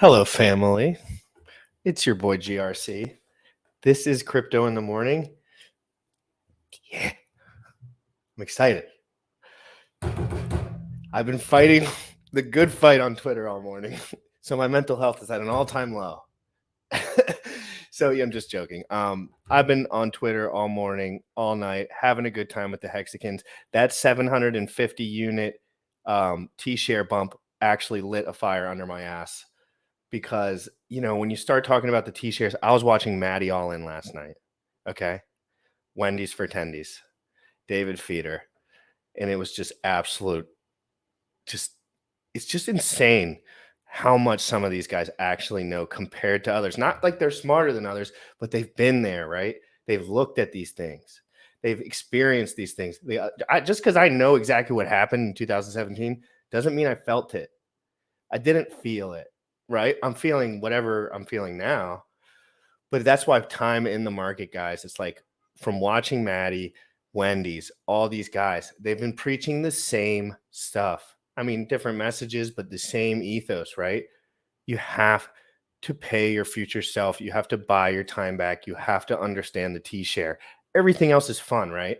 Hello, family. It's your boy GRC. This is Crypto in the Morning. Yeah, I'm excited. I've been fighting the good fight on Twitter all morning, so my mental health is at an all-time low. So yeah, I'm just joking. I've been on Twitter all morning, all night, having a good time with the Hexicans. That 750 unit T-share bump actually lit a fire under my ass. Because, when you start talking about the T-shares, I was watching Maddie Allin last night, okay? Wendy's for Tendies, David Feeder, and it was just absolute, it's just insane how much some of these guys actually know compared to others. Not like they're smarter than others, but they've been there, right? They've looked at these things. They've experienced these things. Just because I know exactly what happened in 2017 doesn't mean I felt it. I didn't feel it. Right? I'm feeling whatever I'm feeling now, but that's why time in the market, guys. It's like from watching Maddie, Wendy's, all these guys, they've been preaching the same stuff. I mean, different messages, but the same ethos, right? You have to pay your future self. You have to buy your time back. You have to understand the T-share. Everything else is fun, right?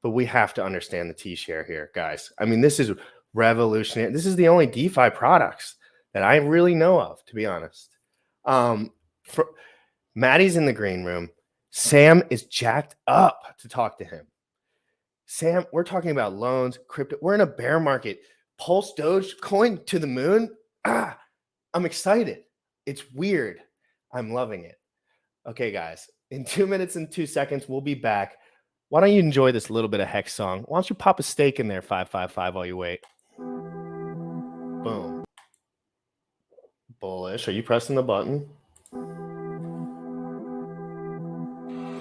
But we have to understand the T-share here, guys. I mean, this is revolutionary. This is the only DeFi products that I really know of, to be honest. Maddie's in the green room. Sam is jacked up to talk to him. Sam, we're talking about loans, crypto. We're in a bear market. Pulse Dogecoin to the moon. I'm excited. It's weird. I'm loving it. Okay, guys. In 2 minutes and 2 seconds, we'll be back. Why don't you enjoy this little bit of Hex song? Why don't you pop a steak in there, 555, while you wait? Boom. Bullish. Are you pressing the button?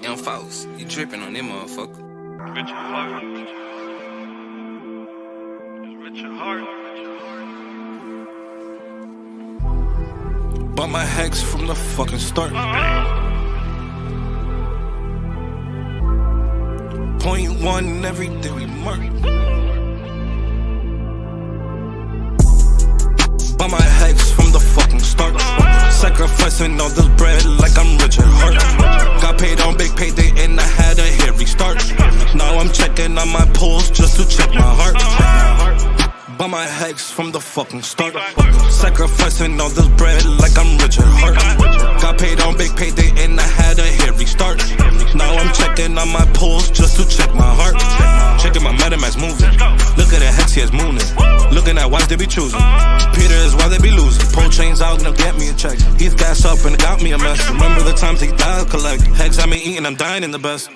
Young folks, you tripping on them motherfucker. Richard Heart. Richard Heart. Bought my Hex from the fucking start. Point one every day we mark. Bought my Hex from the fucking start. Sacrificing all this bread like I'm Richard Hart. Got paid on big payday and I had a hit restart. Now I'm checking on my pulse just to check my heart. Bought my Hex from the fucking start. Sacrificing all this bread like I'm Richard Hart. Got paid on big payday and I had a hit restart. Now I'm checking on my pulse just to check my heart. Checking my MetaMask moving. Look at the Hex, he is mooning. Looking at why they be choosing. Peter is why they be losing. Pull chains out and they'll get me a check. He's gas up and it got me a mess. Remember the times he died collect. Hex I been eating, I'm dying in the best.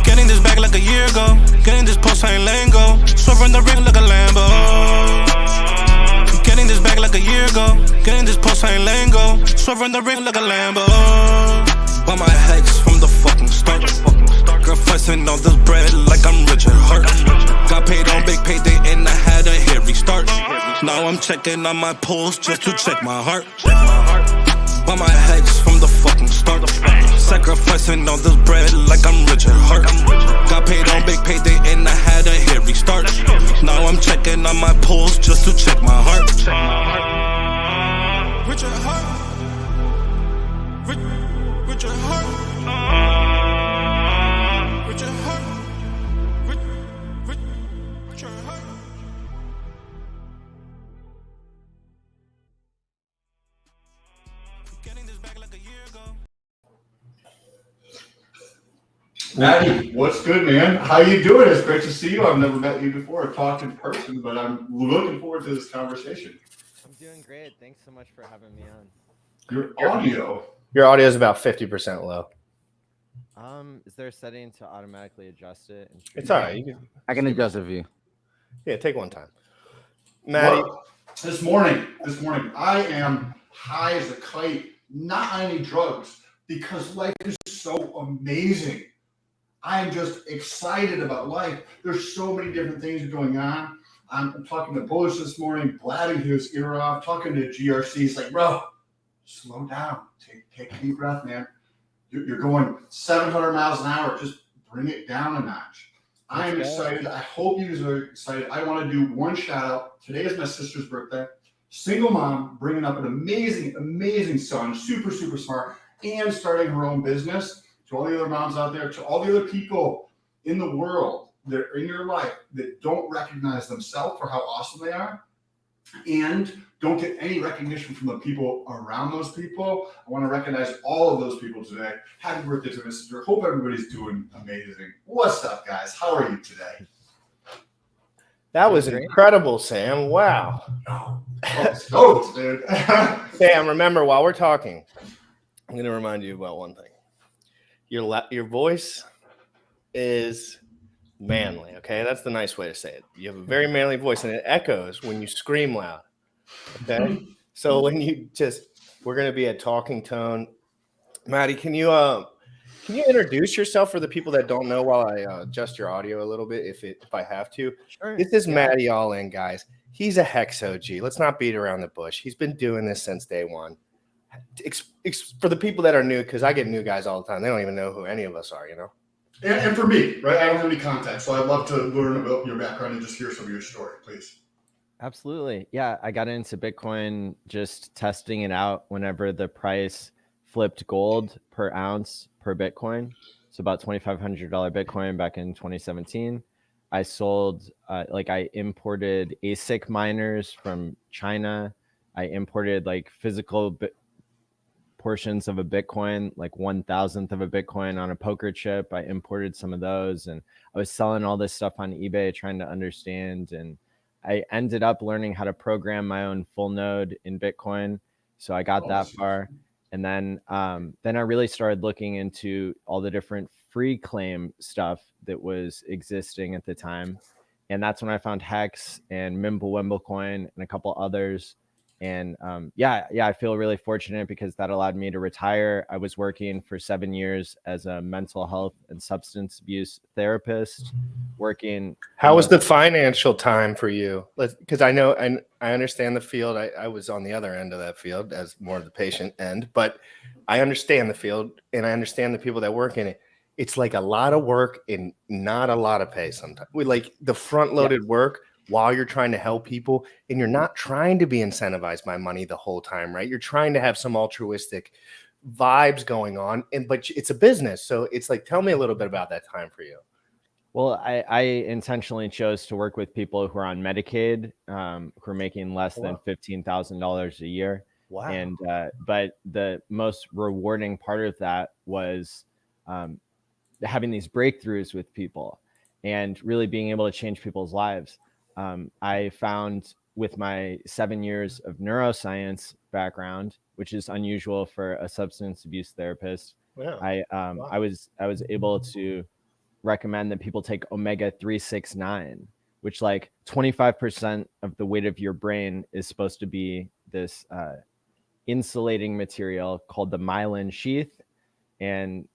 Getting this back like a year ago. Getting this post, I ain't letting go. Swerving the ring like a Lambo. Getting this back like a year ago. Getting this post, I ain't letting go. Swerving the ring like a Lambo. Bought my Hex from the fucking start. Sacrificing all this bread like I'm Richard Hart. Got paid on big payday and I had a hit restart. Now I'm checking on my pulse just to check my heart. Bought my Hex from the fucking start. Sacrificing all this bread like I'm Richard Hart. Got paid on big payday and I had a hit restart. Now I'm checking on my pulse just to check my heart. Richard Hart. Richard Hart. Richard Hart. Richard Hart. Getting this back like a year ago. Maddie, what's good, man? How you doing? It's great to see you. I've never met you before or talked in person, but I'm looking forward to this conversation. I'm doing great. Thanks so much for having me on. Your audio is about 50% low. Is there a setting to automatically adjust it? It's all right. I can adjust it for you. Yeah, take one time. Maddie. Well, this morning, I am high as a kite, not on any drugs, because life is so amazing. I am just excited about life. There's so many different things going on. I'm talking to Bullish this morning, blabbing his ear off, talking to GRC. He's like, bro, slow down. Take a deep breath, man. You're going 700 miles an hour. Just bring it down a notch. I am excited. I hope you guys are excited. I want to do one shout out. Today is my sister's birthday. single mom, bringing up an amazing son, super smart, and starting her own business. To all the other moms out there, to all the other people in the world that are in your life that don't recognize themselves for how awesome they are, and don't get any recognition from the people around those people. I want to recognize all of those people today. Happy birthday to Mr. Hope everybody's doing amazing. What's up, guys? How are you today? That was incredible, Sam. Wow. Let's go, dude. Sam, remember, while we're talking, I'm going to remind you about one thing. Your voice is manly, okay? That's the nice way to say it. You have a very manly voice, and it echoes when you scream loud, okay? So when you we're going to be at talking tone. Maddie, can you introduce yourself for the people that don't know while I adjust your audio a little bit, if I have to? Sure. This is Maddie Allin, guys. He's a Hex OG. Let's not beat around the bush. He's been doing this since day one. For the people that are new, because I get new guys all the time. They don't even know who any of us are, you know? And for me, right? I don't have any context, so I'd love to learn about your background and just hear some of your story, please. Absolutely. Yeah, I got into Bitcoin just testing it out whenever the price flipped gold per ounce per Bitcoin. So about $2,500 Bitcoin back in 2017. I sold, I imported ASIC miners from China. I imported like physical portions of a Bitcoin, like 1,000th of a Bitcoin on a poker chip. I imported some of those, and I was selling all this stuff on eBay, trying to understand. And I ended up learning how to program my own full node in Bitcoin. So I got that far. And then I really started looking into all the different free claim stuff that was existing at the time. And that's when I found Hex and Mimblewimble Coin and a couple others. And I feel really fortunate because that allowed me to retire. I was working for 7 years as a mental health and substance abuse therapist, working. How was the financial time for you? Because I know, and I understand the field. I was on the other end of that field as more of the patient end, but I understand the field and I understand the people that work in it. It's like a lot of work and not a lot of pay sometimes. We like the front-loaded work while you're trying to help people, and you're not trying to be incentivized by money the whole time, right? You're trying to have some altruistic vibes going on, but it's a business. So it's like, tell me a little bit about that time for you. Well, I intentionally chose to work with people who are on Medicaid, who are making less than $15,000 a year. Wow. And but the most rewarding part of that was having these breakthroughs with people and really being able to change people's lives. I found with my 7 years of neuroscience background, which is unusual for a substance abuse therapist, I was able to recommend that people take omega-369, which like 25% of the weight of your brain is supposed to be this insulating material called the myelin sheath. And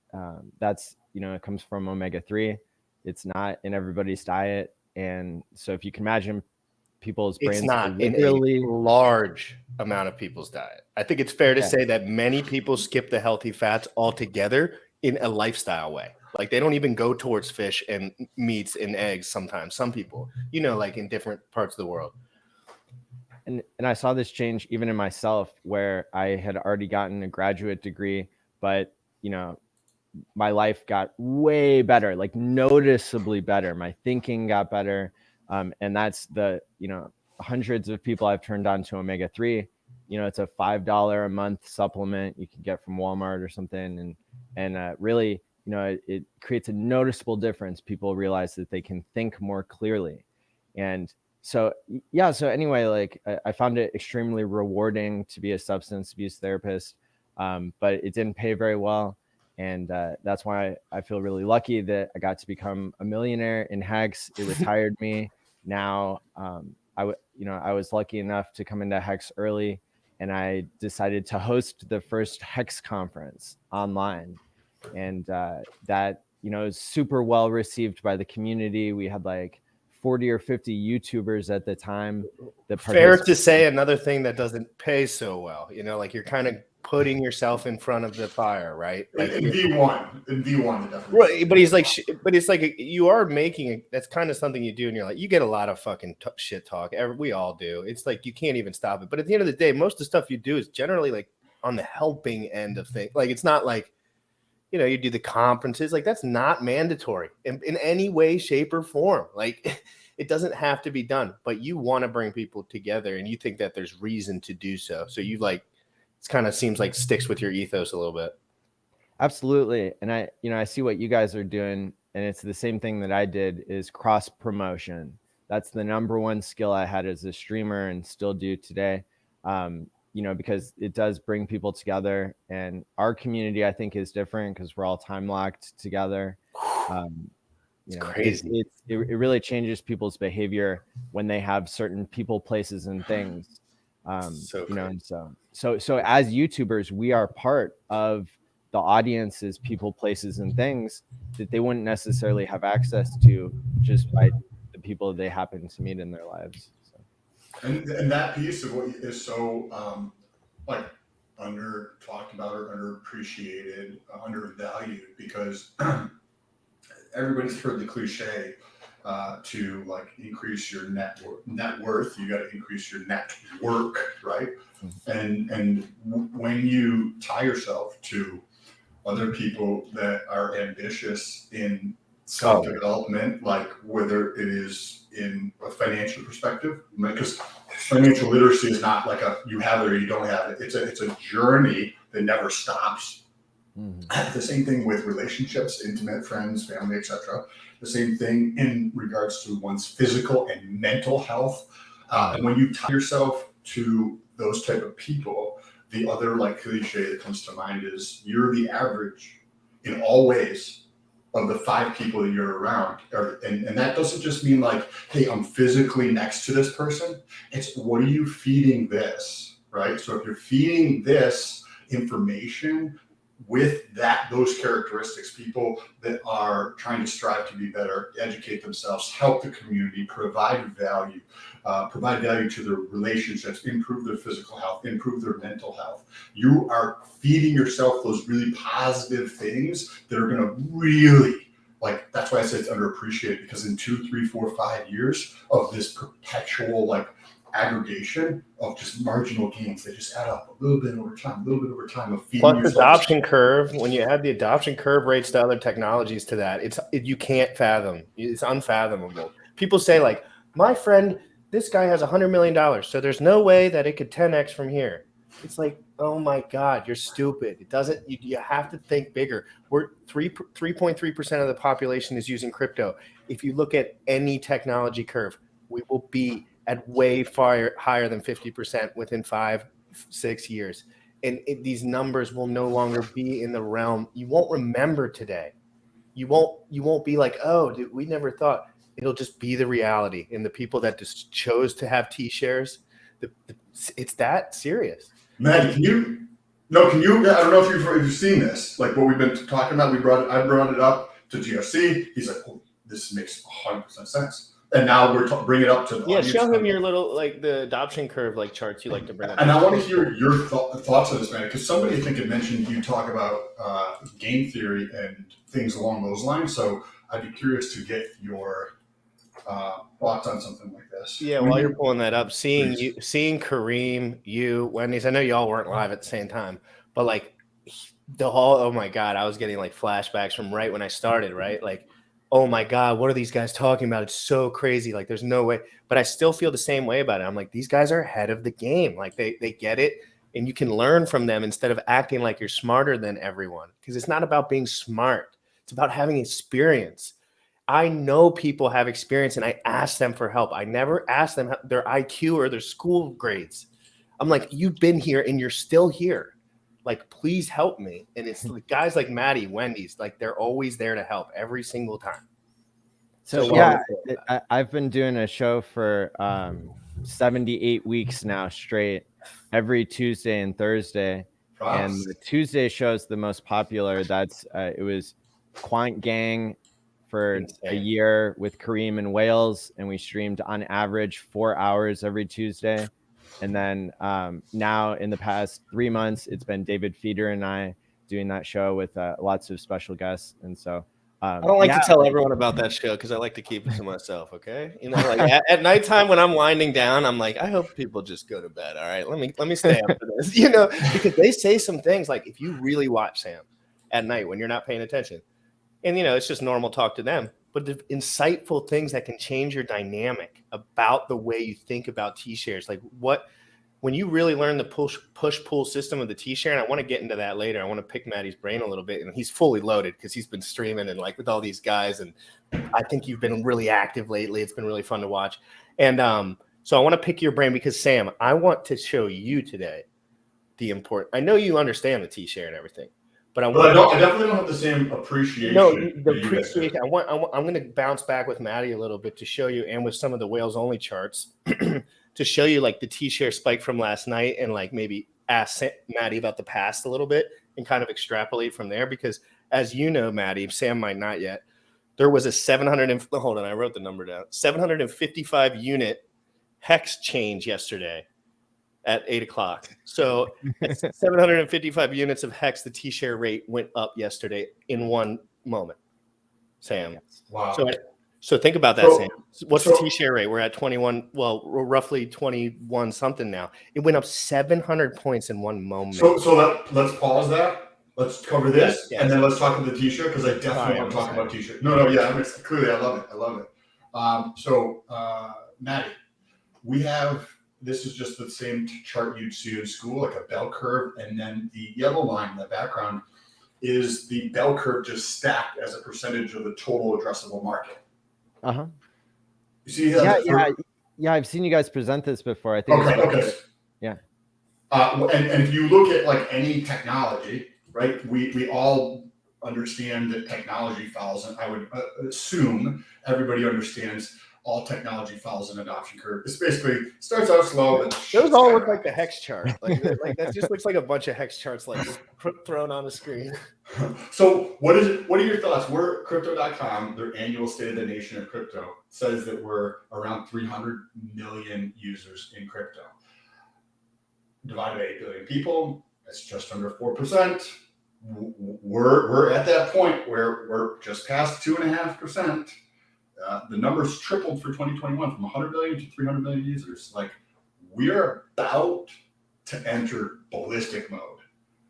that's, it comes from omega-3. It's not in everybody's diet. And so if you can imagine people's brains, it's not literally in a large amount of people's diet. I think it's fair to say that many people skip the healthy fats altogether in a lifestyle way. Like they don't even go towards fish and meats and eggs sometimes. Some people, like in different parts of the world. And I saw this change even in myself, where I had already gotten a graduate degree, but, my life got way better, like noticeably better. My thinking got better. And that's the, hundreds of people I've turned on to omega-3. It's a $5 a month supplement you can get from Walmart or something. And really, it creates a noticeable difference. People realize that they can think more clearly. And so anyway, like I found it extremely rewarding to be a substance abuse therapist, but it didn't pay very well. And that's why I feel really lucky that I got to become a millionaire in Hex. It retired me. Now, I was lucky enough to come into Hex early, and I decided to host the first Hex conference online. And that, is super well received by the community. We had like 40 or 50 YouTubers at the time. Fair to say another thing that doesn't pay so well, like you're kind of putting yourself in front of the fire, right? Like in V1, it definitely. Right, but he's like, but it's like you are making that's kind of something you do, and you're like, you get a lot of fucking shit talk. We all do. It's like you can't even stop it. But at the end of the day, most of the stuff you do is generally like on the helping end of things. Like it's not like, you do the conferences. Like that's not mandatory in any way, shape, or form. Like it doesn't have to be done. But you want to bring people together, and you think that there's reason to do so. So you like, it kind of seems like sticks with your ethos a little bit. Absolutely. And I see what you guys are doing, and it's the same thing that I did, is cross promotion. That's the number one skill I had as a streamer and still do today. Because it does bring people together, and our community, I think, is different because we're all time locked together. It's crazy. It really changes people's behavior when they have certain people, places, and things. And so as YouTubers, we are part of the audiences, people, places, and things that they wouldn't necessarily have access to just by the people they happen to meet in their lives. So. And that piece of what is so under talked about or underappreciated, undervalued, because everybody's heard the cliche to like increase your net worth, you got to increase your net work, right? And when you tie yourself to other people that are ambitious in self-development, like whether it is in a financial perspective, because financial literacy is not like you have it or you don't have it. It's a journey that never stops. Mm-hmm. The same thing with relationships, intimate friends, family, etc. The same thing in regards to one's physical and mental health. And when you tie yourself to those type of people, the other like cliche that comes to mind is you're the average in all ways of the 5 people that you're around. And that doesn't just mean like, hey, I'm physically next to this person. It's what are you feeding this, right? So if you're feeding this information with those characteristics, people that are trying to strive to be better, educate themselves, help the community, provide value to their relationships, improve their physical health, improve their mental health. You are feeding yourself those really positive things that are going to really, like, that's why I say it's underappreciated, because in 2, 3, 4, 5 years of this perpetual aggregation of just marginal gains, they just add up a little bit over time of feeding plus adoption curve. When you add the adoption curve rates to other technologies to that, you can't fathom. It's unfathomable. People say like, my friend, this guy has $100 million, so there's no way that it could 10x from here. It's like, oh my God, you're stupid. It doesn't. You have to think bigger. We're 3.3% of the population is using crypto. If you look at any technology curve, we will be at way far higher than 50% within 5-6 years. And these numbers will no longer be in the realm. You won't remember today. You won't be like, oh, dude, we never thought. It'll just be the reality. And the people that just chose to have T-shares, it's that serious. Matt, can you, I don't know if you've seen this, like what we've been talking about. I brought it up to GFC. He's like, oh, this makes 100% sense. And now we're bring it up to the audience. Show him your little the adoption curve charts you like to bring up. And I want to hear your thoughts on this, man, because somebody I think had mentioned you talk about game theory and things along those lines. So I'd be curious to get your thoughts on something like this. Yeah, while you're pulling that up, seeing Kareem, Wendy's. I know y'all weren't live at the same time, but the whole, oh my God, I was getting flashbacks from right when I started, right? Oh my God, what are these guys talking about? It's so crazy. There's no way. But I still feel the same way about it. I'm like, these guys are ahead of the game. They get it, and you can learn from them instead of acting like you're smarter than everyone. Because it's not about being smart. It's about having experience. I know people have experience, and I ask them for help. I never ask them their IQ or their school grades. I'm like, you've been here, and you're still here. Please help me. And it's guys like Maddie, Wendy's, they're always there to help every single time. So yeah, I've been doing a show for 78 weeks now straight, every Tuesday and Thursday. And the Tuesday show is the most popular. It was Quant Gang for a year with Kareem in Wales, and we streamed on average 4 hours every Tuesday. And then now in the past 3 months, it's been David Feeder and I doing that show with lots of special guests. And so I don't like to tell everyone about that show because I like to keep it to myself. Okay, you know, like at nighttime when I'm winding down, I'm like, I hope people just go to bed. All right, let me stay up for this, you know, because they say some things like if you really watch Sam at night when you're not paying attention, and you know, it's just normal talk to them, but the insightful things that can change your dynamic about the way you think about T-shares, like when you really learn the push pull system of the T-share, and I want to get into that later. I want to pick Maddie's brain a little bit, and he's fully loaded because he's been streaming and like with all these guys, and I think you've been really active lately. It's been really fun to watch, and so I want to pick your brain because Sam, I want to show you today the important. I know you understand the T-share and everything, but I definitely don't have the same appreciation. No, the appreciation. I'm going to bounce back with Maddie a little bit to show you, and with some of the whales only charts. To show you like the T-share spike from last night and like maybe ask Maddie about the past a little bit and kind of extrapolate from there. Because as you know, Maddie, Sam might not yet, there was a hold on, I wrote the number down, 755 unit hex change yesterday at 8 o'clock. So at 755 units of hex, the T-share rate went up yesterday in one moment, Sam. Wow. So think about that, Sam. What's the T-share rate? We're at 21. Well, we're roughly 21 something now. It went up 700 points in one moment. So let's pause that. Let's cover this, and then let's talk about the T-shirt because I definitely want to talk about T-shirt. No, yeah, I mean, clearly I love it. Maddie, we have, this is just the same chart you'd see in school, like a bell curve, and then the yellow line in the background is the bell curve just stacked as a percentage of the total addressable market. Uh-huh. You see yeah, I've seen you guys present this before. I think okay. Yeah. And if you look at like any technology, right, we all understand that technology follows, and I would assume everybody understands all technology follows an adoption curve. It's basically starts out slow. Those all look like the hex chart. Like that just looks like a bunch of hex charts like thrown on the screen. So what are your thoughts? We're crypto.com, their annual State of the Nation of Crypto says that we're around 300 million users in crypto. Divided by 8 billion people, that's just under 4%. We're at that point where we're just past 2.5%. The numbers tripled for 2021 from 100 million to 300 million users. Like, we are about to enter ballistic mode.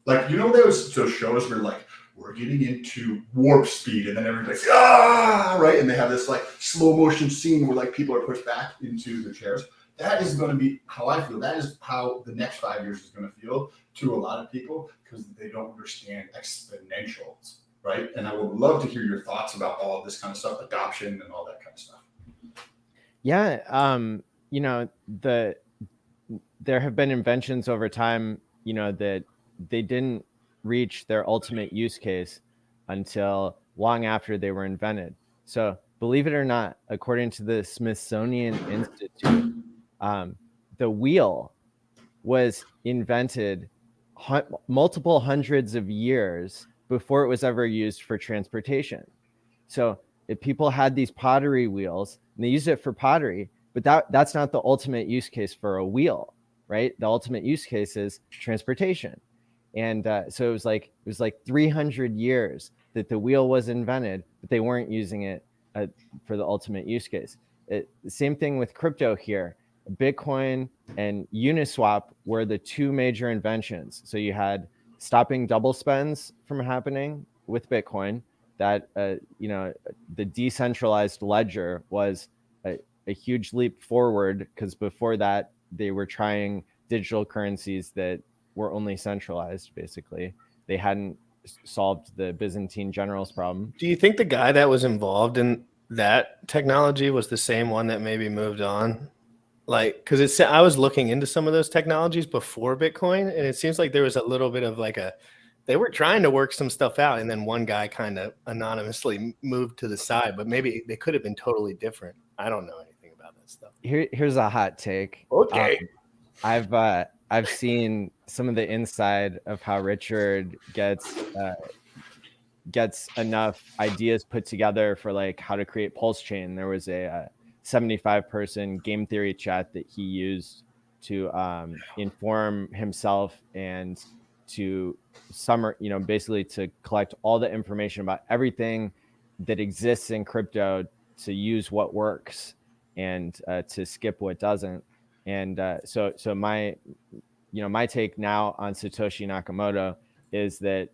Like, you know, those shows where like we're getting into warp speed, and then everybody's right, and they have this like slow motion scene where like people are pushed back into their chairs. That is going to be how I feel. That is how the next 5 years is going to feel to a lot of people because they don't understand exponentials. Right. And I would love to hear your thoughts about all of this kind of stuff, adoption and all that kind of stuff. Yeah. You know, there have been inventions over time, you know, that they didn't reach their ultimate use case until long after they were invented. So believe it or not, according to the Smithsonian Institute, the wheel was invented multiple hundreds of years before it was ever used for transportation. So if people had these pottery wheels and they used it for pottery, but that's not the ultimate use case for a wheel, right? The ultimate use case is transportation. And so it was like 300 years that the wheel was invented, but they weren't using it for the ultimate use case. The same thing with crypto here. Bitcoin and Uniswap were the two major inventions. So you had stopping double spends from happening with Bitcoin. That you know, the decentralized ledger was a huge leap forward because before that they were trying digital currencies that were only centralized. Basically, they hadn't solved the Byzantine generals problem. Do you think the guy that was involved in that technology was the same one that maybe moved on? Like, because I was looking into some of those technologies before Bitcoin, and it seems like there was a little bit of like they were trying to work some stuff out, and then one guy kind of anonymously moved to the side, but maybe they could have been totally different. I don't know anything about that stuff. Here's a hot take. Okay. I've seen some of the inside of how Richard gets enough ideas put together for like how to create Pulse Chain. There was a 75-person game theory chat that he used inform himself and to basically to collect all the information about everything that exists in crypto, to use what works and to skip what doesn't. And so my take now on Satoshi Nakamoto is that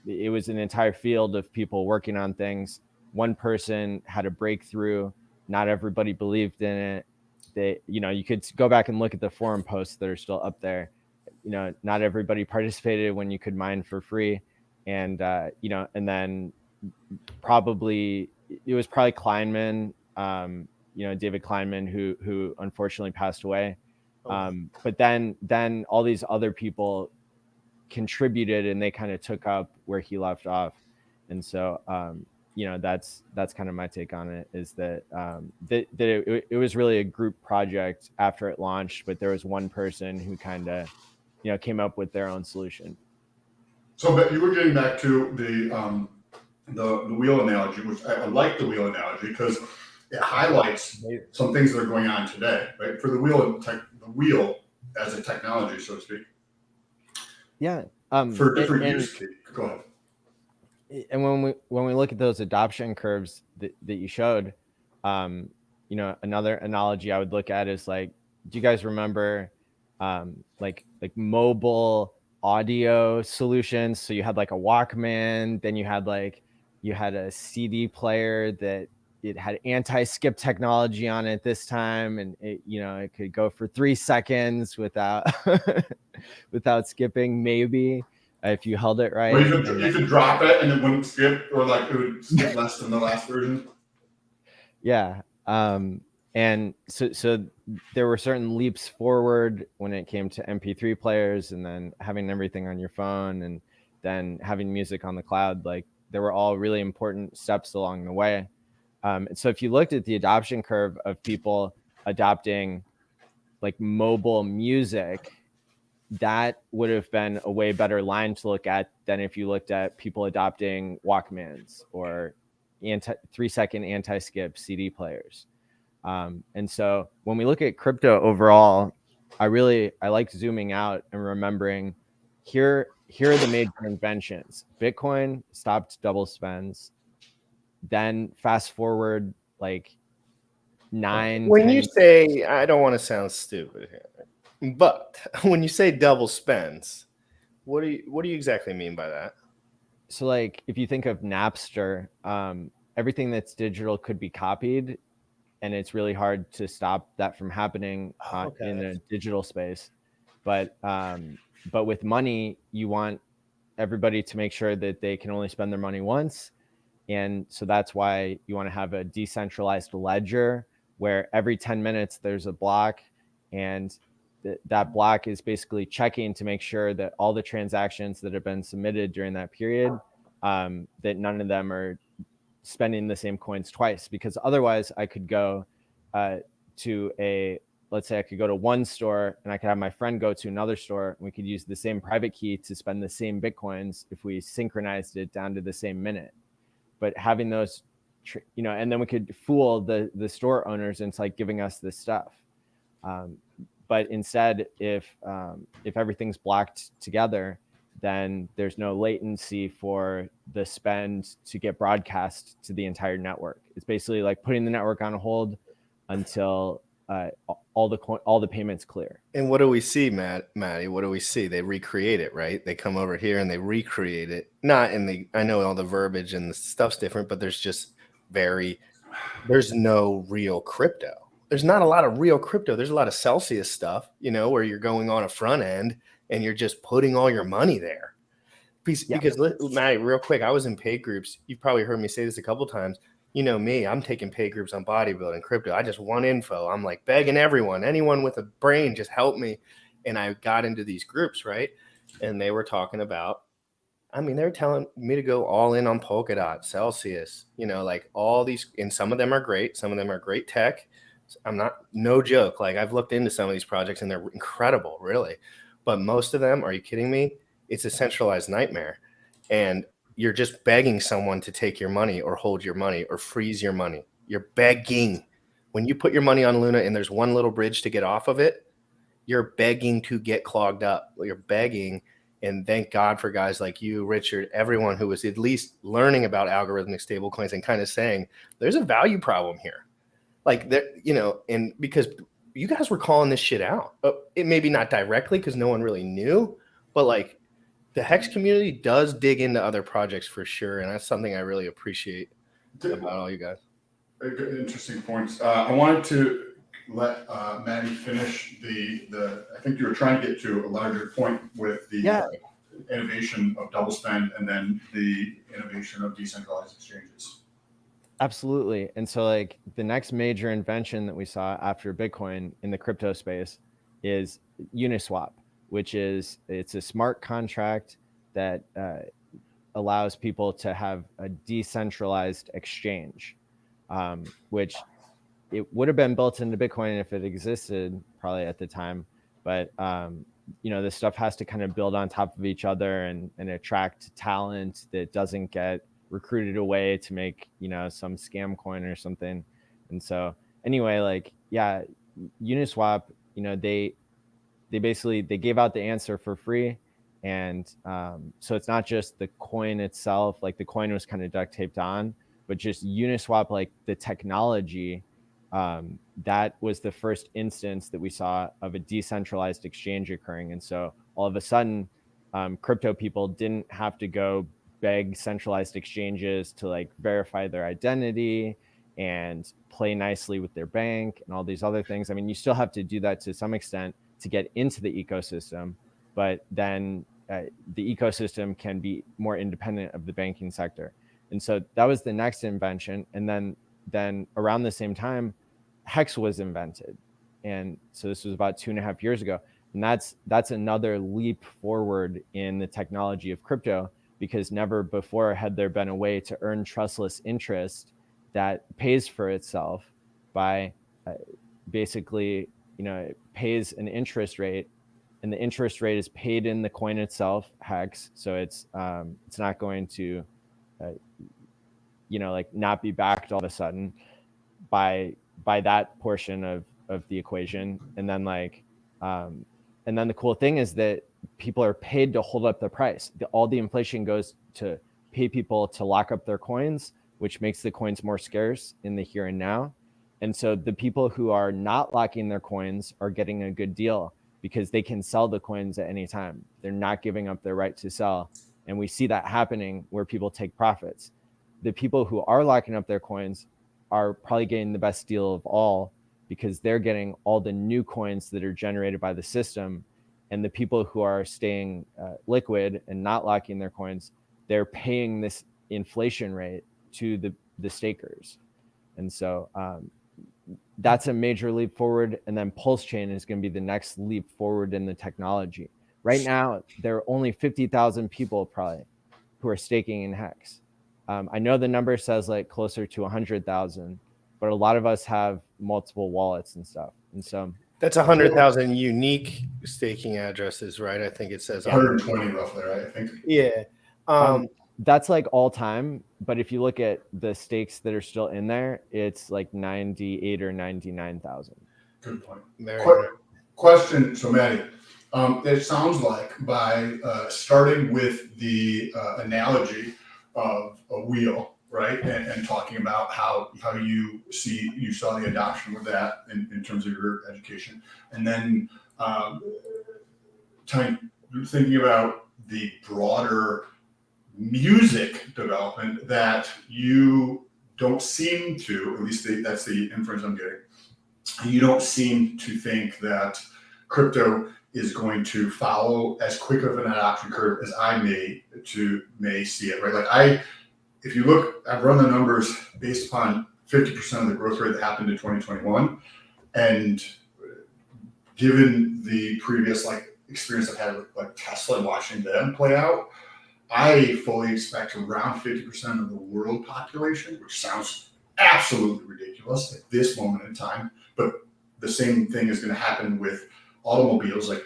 it was an entire field of people working on things. One person had a breakthrough. Not everybody believed in it. You could go back and look at the forum posts that are still up there. Not everybody participated when you could mine for free. And, and then probably it was probably Kleinman, David Kleinman, who unfortunately passed away. But then all these other people contributed, and they kind of took up where he left off. And so, that's kind of my take on it, is that it was really a group project after it launched, but there was one person who kind of, came up with their own solution. So, but you were getting back to the wheel analogy, which I like the wheel analogy because it highlights some things that are going on today, right? For the wheel as a technology, so to speak. Yeah. For different use cases. Go ahead. And when we look at those adoption curves that you showed, another analogy I would look at is like, do you guys remember like mobile audio solutions? So you had like a Walkman, then you had a CD player that it had anti-skip technology on it this time, and it could go for 3 seconds without without skipping, maybe, if you held it right. Well, you could drop it and it wouldn't skip, or like it would skip less than the last version. Yeah. And so there were certain leaps forward when it came to MP3 players, and then having everything on your phone, and then having music on the cloud. Like, there were all really important steps along the way. And so if you looked at the adoption curve of people adopting like mobile music, that would have been a way better line to look at than if you looked at people adopting Walkmans or 3-second anti-skip CD players. And so when we look at crypto overall, I like zooming out and remembering here are the major inventions. Bitcoin stopped double spends. Then fast forward like 9. When you say, I don't want to sound stupid here, but when you say double spends, what do you exactly mean by that? So like, if you think of Napster, everything that's digital could be copied, and it's really hard to stop that from happening in a digital space. But with money, you want everybody to make sure that they can only spend their money once. And so that's why you want to have a decentralized ledger where every 10 minutes there's a block, and that block is basically checking to make sure that all the transactions that have been submitted during that period, that none of them are spending the same coins twice. Because otherwise I could go let's say I could go to one store, and I could have my friend go to another store, and we could use the same private key to spend the same Bitcoins if we synchronized it down to the same minute. But having those, and then we could fool the store owners into like giving us this stuff. But instead, if everything's blocked together, then there's no latency for the spend to get broadcast to the entire network. It's basically like putting the network on hold until all the payments clear. And what do we see, Maddie? What do we see? They recreate it, right? They come over here and they recreate it. I know all the verbiage and the stuff's different, but there's no real crypto. There's not a lot of real crypto. There's a lot of Celsius stuff, where you're going on a front end and you're just putting all your money there. Because Maddie, real quick, I was in paid groups. You've probably heard me say this a couple times. You know me, I'm taking paid groups on bodybuilding, crypto. I just want info. I'm like begging anyone with a brain, just help me. And I got into these groups, right? And they were talking about, they were telling me to go all in on Polkadot, Celsius, like all these, and some of them are great. Some of them are great tech. No joke. Like, I've looked into some of these projects and they're incredible, really. But most of them, are you kidding me? It's a centralized nightmare. And you're just begging someone to take your money or hold your money or freeze your money. You're begging. When you put your money on Luna and there's one little bridge to get off of it, you're begging to get clogged up. You're begging. And thank God for guys like you, Richard, everyone who was at least learning about algorithmic stablecoins and kind of saying there's a value problem here. Like there, and because you guys were calling this shit out, it maybe not directly because no one really knew, but like the Hex community does dig into other projects for sure. And that's something I really appreciate about all you guys. Interesting points. I wanted to let Maddie finish I think you were trying to get to a larger point with the innovation of double spend and then the innovation of decentralized exchanges. Absolutely. And so like the next major invention that we saw after Bitcoin in the crypto space is Uniswap, which it's a smart contract that allows people to have a decentralized exchange, which it would have been built into Bitcoin if it existed probably at the time. But, this stuff has to kind of build on top of each other and attract talent that doesn't get recruited away to make, some scam coin or something. And so anyway, like, yeah, Uniswap, they gave out the answer for free. And so it's not just the coin itself, like the coin was kind of duct taped on, but just Uniswap, like the technology, that was the first instance that we saw of a decentralized exchange occurring. And so all of a sudden, crypto people didn't have to go beg centralized exchanges to like verify their identity and play nicely with their bank and all these other things. I mean, you still have to do that to some extent to get into the ecosystem, but then the ecosystem can be more independent of the banking sector. And so that was the next invention. And then around the same time, Hex was invented. And so this was about 2.5 years ago. And that's another leap forward in the technology of crypto, because never before had there been a way to earn trustless interest that pays for itself by basically, it pays an interest rate, and the interest rate is paid in the coin itself, Hex. So it's not going to, like not be backed all of a sudden by that portion of the equation. And then and then the cool thing is that people are paid to hold up the price. All the inflation goes to pay people to lock up their coins, which makes the coins more scarce in the here and now. And so the people who are not locking their coins are getting a good deal because they can sell the coins at any time. They're not giving up their right to sell. And we see that happening where people take profits. The people who are locking up their coins are probably getting the best deal of all, because they're getting all the new coins that are generated by the system. And the people who are staying liquid and not locking their coins, they're paying this inflation rate to the stakers. And so that's a major leap forward. And then Pulse Chain is going to be the next leap forward in the technology. Right now, there are only 50,000 people probably who are staking in Hex. I know the number says like closer to 100,000, but a lot of us have multiple wallets and stuff. And so that's 100,000 unique staking addresses, right? I think it says 120 roughly, right? I think. Yeah. That's like all time. But if you look at the stakes that are still in there, it's like 98 or 99,000. Good point. Question. So Maddie, it sounds like by starting with the analogy of a wheel, right, and talking about how you saw the adoption of that in terms of your education, and then thinking about the broader music development that you don't seem to, at least that's the inference I'm getting, you don't seem to think that crypto is going to follow as quick of an adoption curve as I may see it, right? Like if you look, I've run the numbers based upon 50% of the growth rate that happened in 2021, and given the previous experience I've had with Tesla and watching them play out, I fully expect around 50% of the world population, which sounds absolutely ridiculous at this moment in time, but the same thing is going to happen with automobiles. Like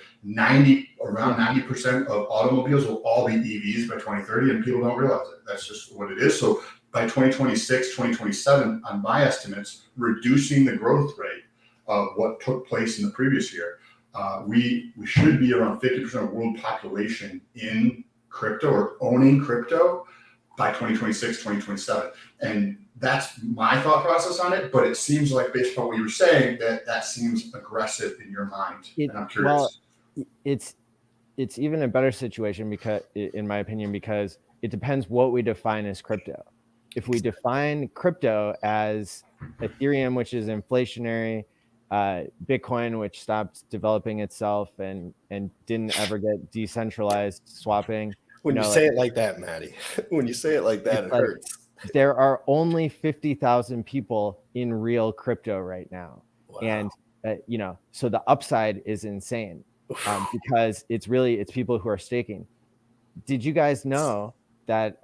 around 90% of automobiles will all be EVs by 2030, and people don't realize it. That's just what it is. So by 2026, 2027, on my estimates, reducing the growth rate of what took place in the previous year, we should be around 50% of world population in crypto or owning crypto by 2026, 2027. And that's my thought process on it. But it seems like, based on what you were saying, that seems aggressive in your mind. And I'm curious. Well, it's even a better situation because, in my opinion, because it depends what we define as crypto. If we define crypto as Ethereum, which is inflationary, Bitcoin, which stopped developing itself and didn't ever get decentralized swapping. When you say it like that, Maddie, when you say it like that, it hurts. There are only 50,000 people in real crypto right now. Wow. And, so the upside is insane because it's people who are staking. Did you guys know that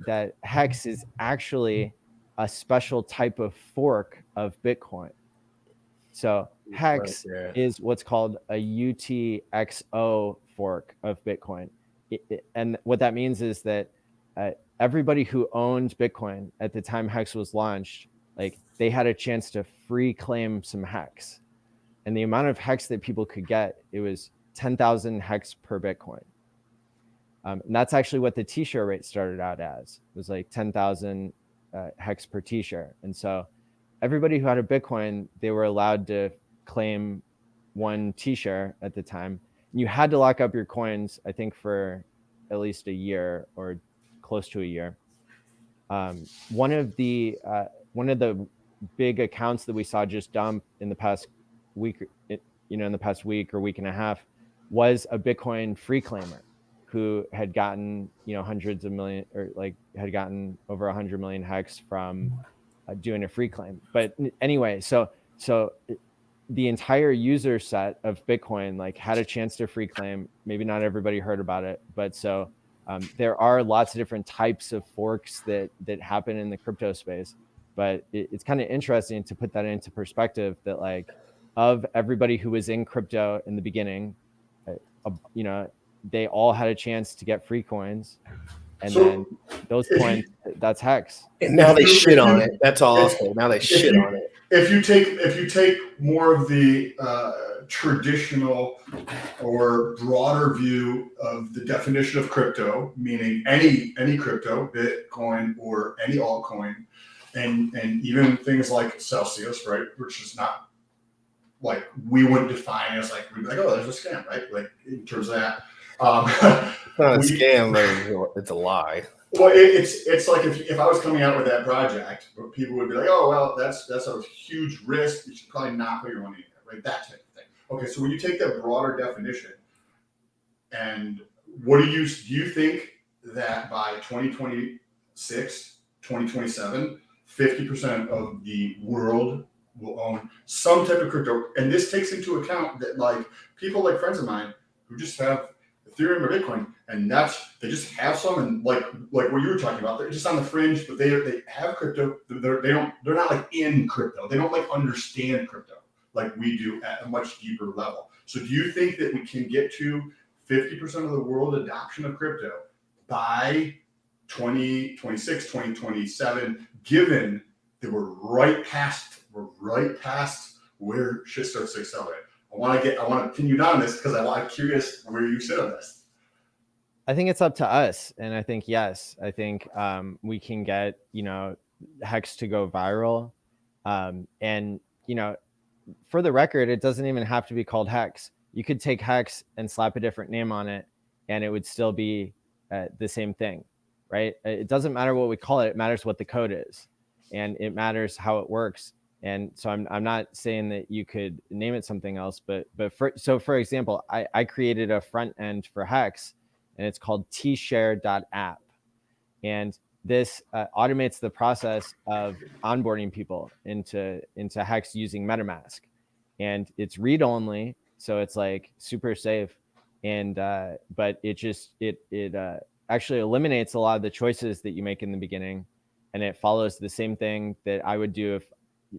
that Hex is actually a special type of fork of Bitcoin? So Hex is what's called a UTXO fork of Bitcoin. And what that means is that everybody who owned Bitcoin at the time Hex was launched, like, they had a chance to free claim some Hex. And the amount of Hex that people could get, it was 10,000 Hex per Bitcoin. And that's actually what the T-share rate started out as. It was like 10,000 Hex per T-share. And so everybody who had a Bitcoin, they were allowed to claim one T-share at the time. And you had to lock up your coins, I think, for at least a year or close to a year. One of the big accounts that we saw just dump in the past week, in the past week or week and a half, was a Bitcoin free claimer who had gotten, hundreds of million, or like had gotten over 100 million Hex from doing a free claim. But anyway, so the entire user set of Bitcoin like had a chance to free claim. Maybe not everybody heard about it, but so there are lots of different types of forks that happen in the crypto space. But it's kind of interesting to put that into perspective, that like, of everybody who was in crypto in the beginning, they all had a chance to get free coins. And then those coins, that's Hex. And now they shit on it. That's all I'll say. Now they shit on it. If you take more of the traditional or broader view of the definition of crypto, meaning any crypto, Bitcoin or any altcoin, and even things like Celsius, right, which is not like we wouldn't define as like, we'd be like, oh, there's a scam, right? Like in terms of that. It's not a scam, but it's a lie. Well, it's like if I was coming out with that project, people would be like, oh, well, that's a huge risk. You should probably not put your money in there, right? That type of thing. Okay, so when you take that broader definition, and what do you think that by 2026, 2027, 50% of the world will own some type of crypto? And this takes into account that like people like friends of mine who just have Ethereum or Bitcoin, and they just have some, and like what you were talking about, they're just on the fringe, but they have crypto. They're not like in crypto. They don't like understand crypto like we do at a much deeper level. So do you think that we can get to 50% of the world adoption of crypto by 2026, 2027, given that we're right past where shit starts to accelerate? I want to pin you down on this because I'm curious where you sit on this. I think it's up to us, and I think yes, I think we can get Hex to go viral, and for the record, it doesn't even have to be called Hex. You could take Hex and slap a different name on it, and it would still be the same thing, right? It doesn't matter what we call it; it matters what the code is, and it matters how it works. And so I'm not saying that you could name it something else, but for example, I created a front end for Hex, and it's called tshare.app. And this automates the process of onboarding people into Hex using MetaMask. And it's read only, so it's like super safe. And but it actually eliminates a lot of the choices that you make in the beginning, and it follows the same thing that I would do if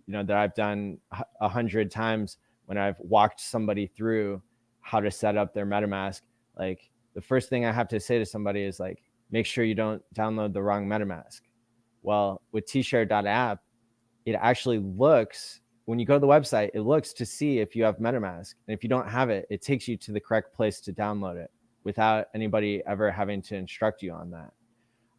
that I've done 100 times when I've walked somebody through how to set up their MetaMask. Like, the first thing I have to say to somebody is like, make sure you don't download the wrong MetaMask. Well, with tshare.app, it actually looks when you go to the website, it looks to see if you have MetaMask, and if you don't have it, it takes you to the correct place to download it without anybody ever having to instruct you on that.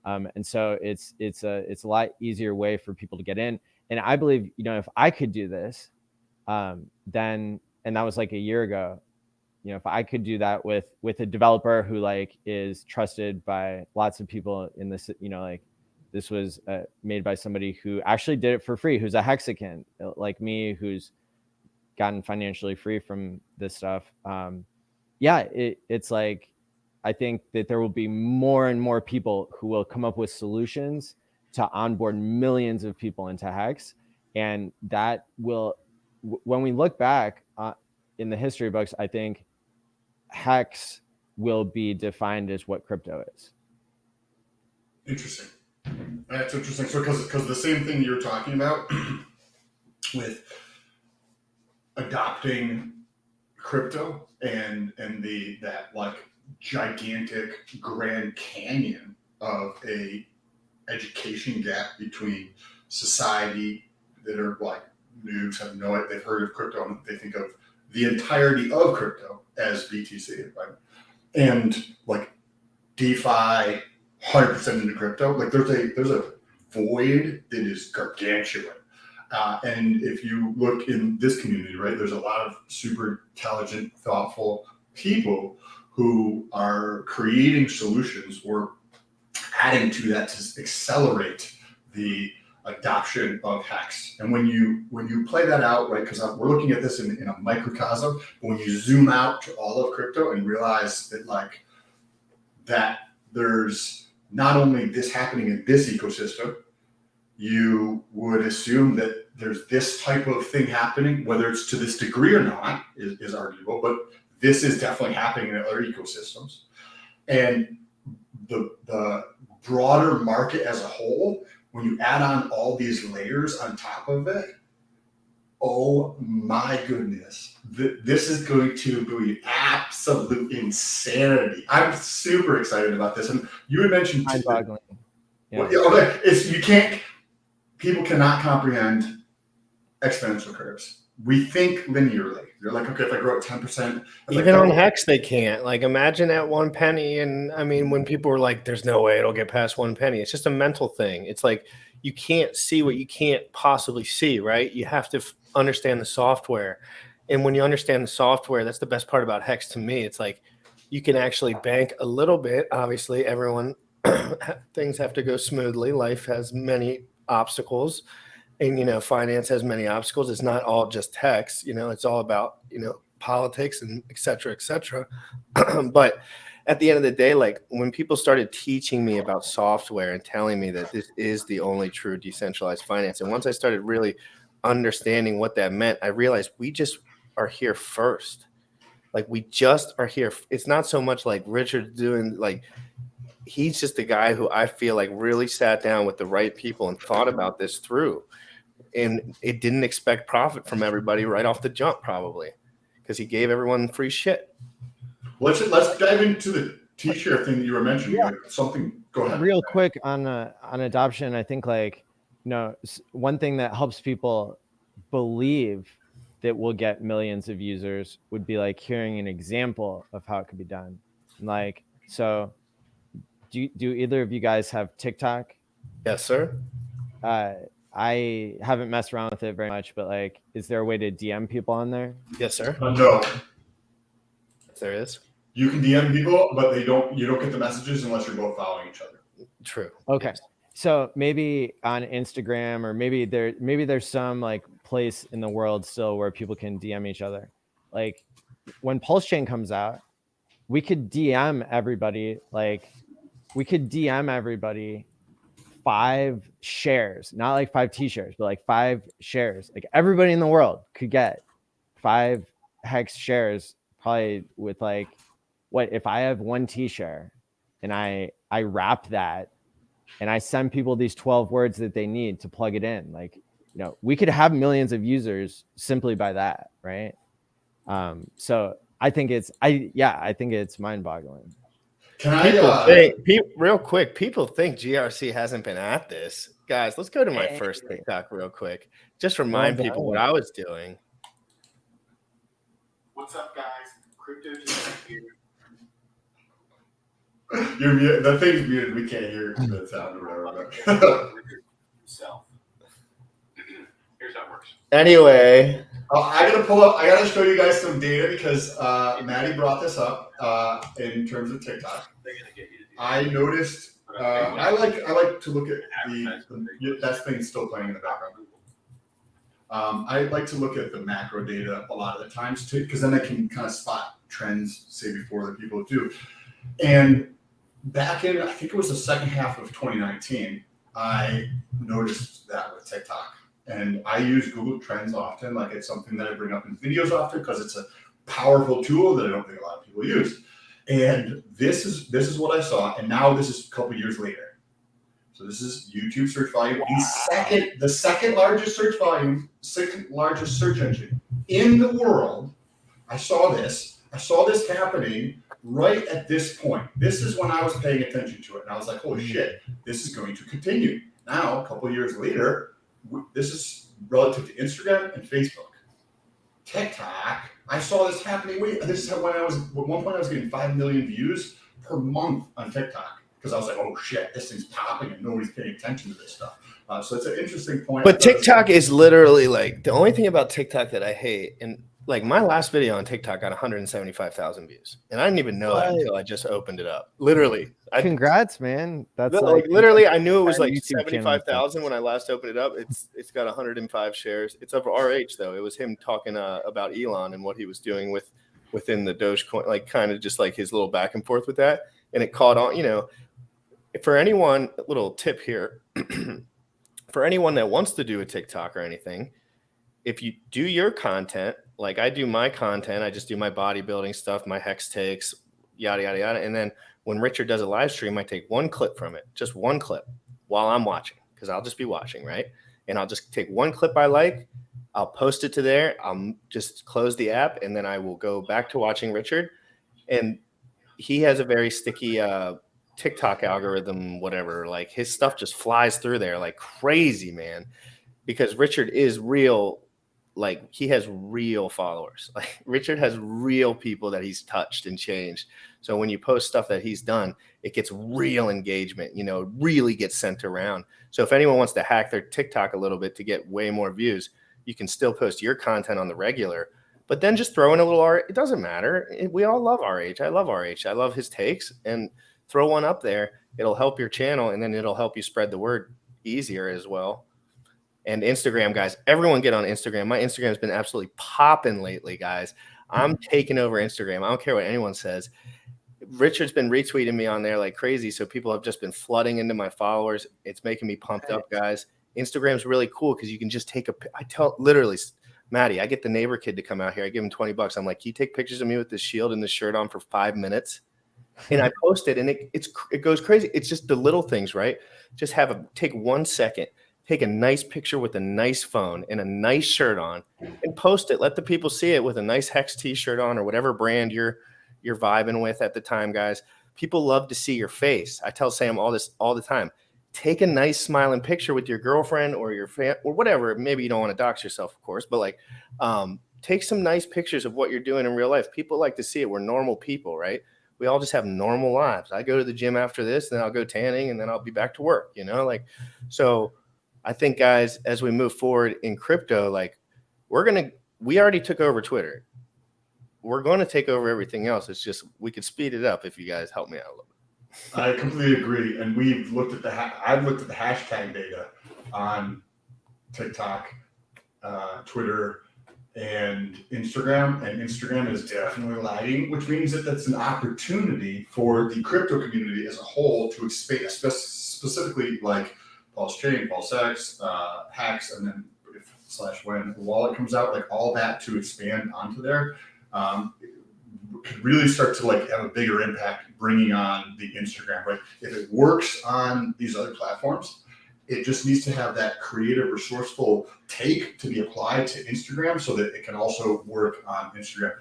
And so it's a lot easier way for people to get in. And I believe, you know, if I could do this, then, and that was like a year ago, you know, if I could do that with a developer who like is trusted by lots of people in this, you know, like this was made by somebody who actually did it for free, who's a hexicant like me, who's gotten financially free from this stuff. Yeah, it's like, I think that there will be more and more people who will come up with solutions to onboard millions of people into Hex. And that will, when we look back in the history books, I think Hex will be defined as what crypto is. Interesting. That's interesting. So because the same thing you're talking about with adopting crypto and that like gigantic Grand Canyon of a education gap between society that are like noobs, have no idea, they've heard of crypto and they think of the entirety of crypto as BTC, right? And like DeFi, 100% into crypto. Like there's a void that is gargantuan. And if you look in this community, right, there's a lot of super intelligent, thoughtful people who are creating solutions or adding to that to accelerate the adoption of Hex. And when you play that out, right, because we're looking at this in a microcosm, but when you zoom out to all of crypto and realize that like that there's not only this happening in this ecosystem, you would assume that there's this type of thing happening, whether it's to this degree or not is arguable, but this is definitely happening in other ecosystems. And the broader market as a whole, when you add on all these layers on top of it, oh my goodness, this is going to be absolute insanity. I'm super excited about this. And you had mentioned Mind-boggling. Yeah. Okay, people cannot comprehend exponential curves. We think linearly. You're like, okay, if I grow at 10%. Even on Hex, they can't. Like, imagine at 1 penny. And I mean, when people were like, there's no way it'll get past 1 penny, it's just a mental thing. It's like you can't see what you can't possibly see, right? You have to understand the software. And when you understand the software, that's the best part about Hex to me. It's like you can actually bank a little bit. Obviously, everyone, things have to go smoothly. Life has many obstacles. And, you know, finance has many obstacles. It's not all just Hex, you know, it's all about, you know, politics and et cetera, et cetera. But at the end of the day, like when people started teaching me about software and telling me that this is the only true decentralized finance, and once I started really understanding what that meant, I realized we just are here first. Like we just are here. It's not so much like Richard doing, like, he's just a guy who I feel like really sat down with the right people and thought about this through. And it didn't expect profit from everybody right off the jump, probably, because he gave everyone free shit. Let's dive into the T-shirt thing that you were mentioning. Yeah. Something. Go ahead. Real quick on adoption. I think like, you know, one thing that helps people believe that we'll get millions of users would be like hearing an example of how it could be done. Like, so do either of you guys have TikTok? Yes, sir. I haven't messed around with it very much, but like, is there a way to DM people on there? Yes, sir. No. Yes, there is. You can DM people, but you don't get the messages unless you're both following each other. True. Okay. Yes. So maybe on Instagram, or maybe there's some like place in the world still where people can DM each other. Like when Pulse Chain comes out, we could DM everybody. Like we could DM everybody 5 shares, not like 5 T-shares, but like 5 shares. Like everybody in the world could get 5 Hex shares, probably with like, what if I have 1 T-share and I wrap that and I send people these 12 words that they need to plug it in. Like, you know, we could have millions of users simply by that, right? So I think it's mind-boggling. Can Real quick, people think GRC hasn't been at this. Guys, let's go to my first TikTok real quick. Just remind people what I was doing. What's up, guys? Crypto just here. You're muted. The thing's muted. We can't hear the sound or whatever. Himself. Here's how it works. Anyway, I gotta show you guys some data because Maddie brought this up in terms of TikTok. They're gonna get you to do I noticed. I like to look at that thing's still playing in the background. I like to look at the macro data a lot of the times too, because then I can kind of spot trends, say before the people do. And back in, I think it was the second half of 2019, I noticed that with TikTok. And I use Google Trends often, like it's something that I bring up in videos often because it's a powerful tool that I don't think a lot of people use. And this is what I saw, and now this is a couple years later. So this is YouTube search volume, the second largest search volume, second largest search engine in the world. I saw this happening right at this point. This is when I was paying attention to it, and I was like, holy shit, this is going to continue. Now, a couple years later, this is relative to Instagram and Facebook. TikTok, I saw this happening. This is when at one point I was getting 5 million views per month on TikTok because I was like, oh shit, this thing's popping and nobody's paying attention to this stuff. So it's an interesting point. But TikTok is literally like the only thing about TikTok that I hate, and like my last video on TikTok got 175,000 views, and I didn't even know that until I just opened it up. Literally, Congrats, man! That's like literally, I knew it was like 75,000 when I last opened it up. It's got 105 shares. It's of RH though. It was him talking about Allin and what he was doing within the Dogecoin, like kind of just like his little back and forth with that, and it caught on. You know, for anyone, a little tip here, for anyone that wants to do a TikTok or anything, if you do your content. Like I do my content, I just do my bodybuilding stuff, my hex takes, yada, yada, yada. And then when Richard does a live stream, I take one clip from it, just one clip while I'm watching, because I'll just be watching, right? And I'll just take one clip I like, I'll post it to there, I'll just close the app, and then I will go back to watching Richard. And he has a very sticky TikTok algorithm, whatever. Like his stuff just flies through there like crazy, man, because Richard is real. Like he has real followers. Like Richard has real people that he's touched and changed. So when you post stuff that he's done, it gets real engagement, you know, really gets sent around. So if anyone wants to hack their TikTok a little bit to get way more views, you can still post your content on the regular, but then just throw in a little RH. It doesn't matter. We all love RH. I love RH. I love his takes, and throw one up there. It'll help your channel, and then it'll help you spread the word easier as well. And Instagram, guys, everyone get on Instagram. My Instagram has been absolutely popping lately, guys. I'm taking over Instagram. I don't care what anyone says. Richard's been retweeting me on there like crazy, so people have just been flooding into my followers. It's making me pumped up, guys. Instagram's really cool because you can just take literally, Maddie, I get the neighbor kid to come out here. I give him $20. I'm like, can you take pictures of me with this shield and this shirt on for 5 minutes? And I post it, and it goes crazy. It's just the little things, right? Just take 1 second. Take a nice picture with a nice phone and a nice shirt on and post it. Let the people see it with a nice Hex t-shirt on or whatever brand you're vibing with at the time, guys. People love to see your face. I tell Sam all the time. Take a nice smiling picture with your girlfriend or your fan or whatever. Maybe you don't want to dox yourself, of course, but like take some nice pictures of what you're doing in real life. People like to see it. We're normal people, right? We all just have normal lives. I go to the gym after this, then I'll go tanning, and then I'll be back to work, you know, like so. I think, guys, as we move forward in crypto, like we already took over Twitter. We're going to take over everything else. It's just we could speed it up if you guys help me out a little bit. I completely agree. And we've looked at I've looked at the hashtag data on TikTok, Twitter, and Instagram. And Instagram is definitely lagging, which means that that's an opportunity for the crypto community as a whole to expand, specifically like Pulse Chain, Pulse X, Hacks, and then when the wallet comes out, like all that to expand onto there could really start to like have a bigger impact bringing on the Instagram, right? If it works on these other platforms, it just needs to have that creative, resourceful take to be applied to Instagram so that it can also work on Instagram.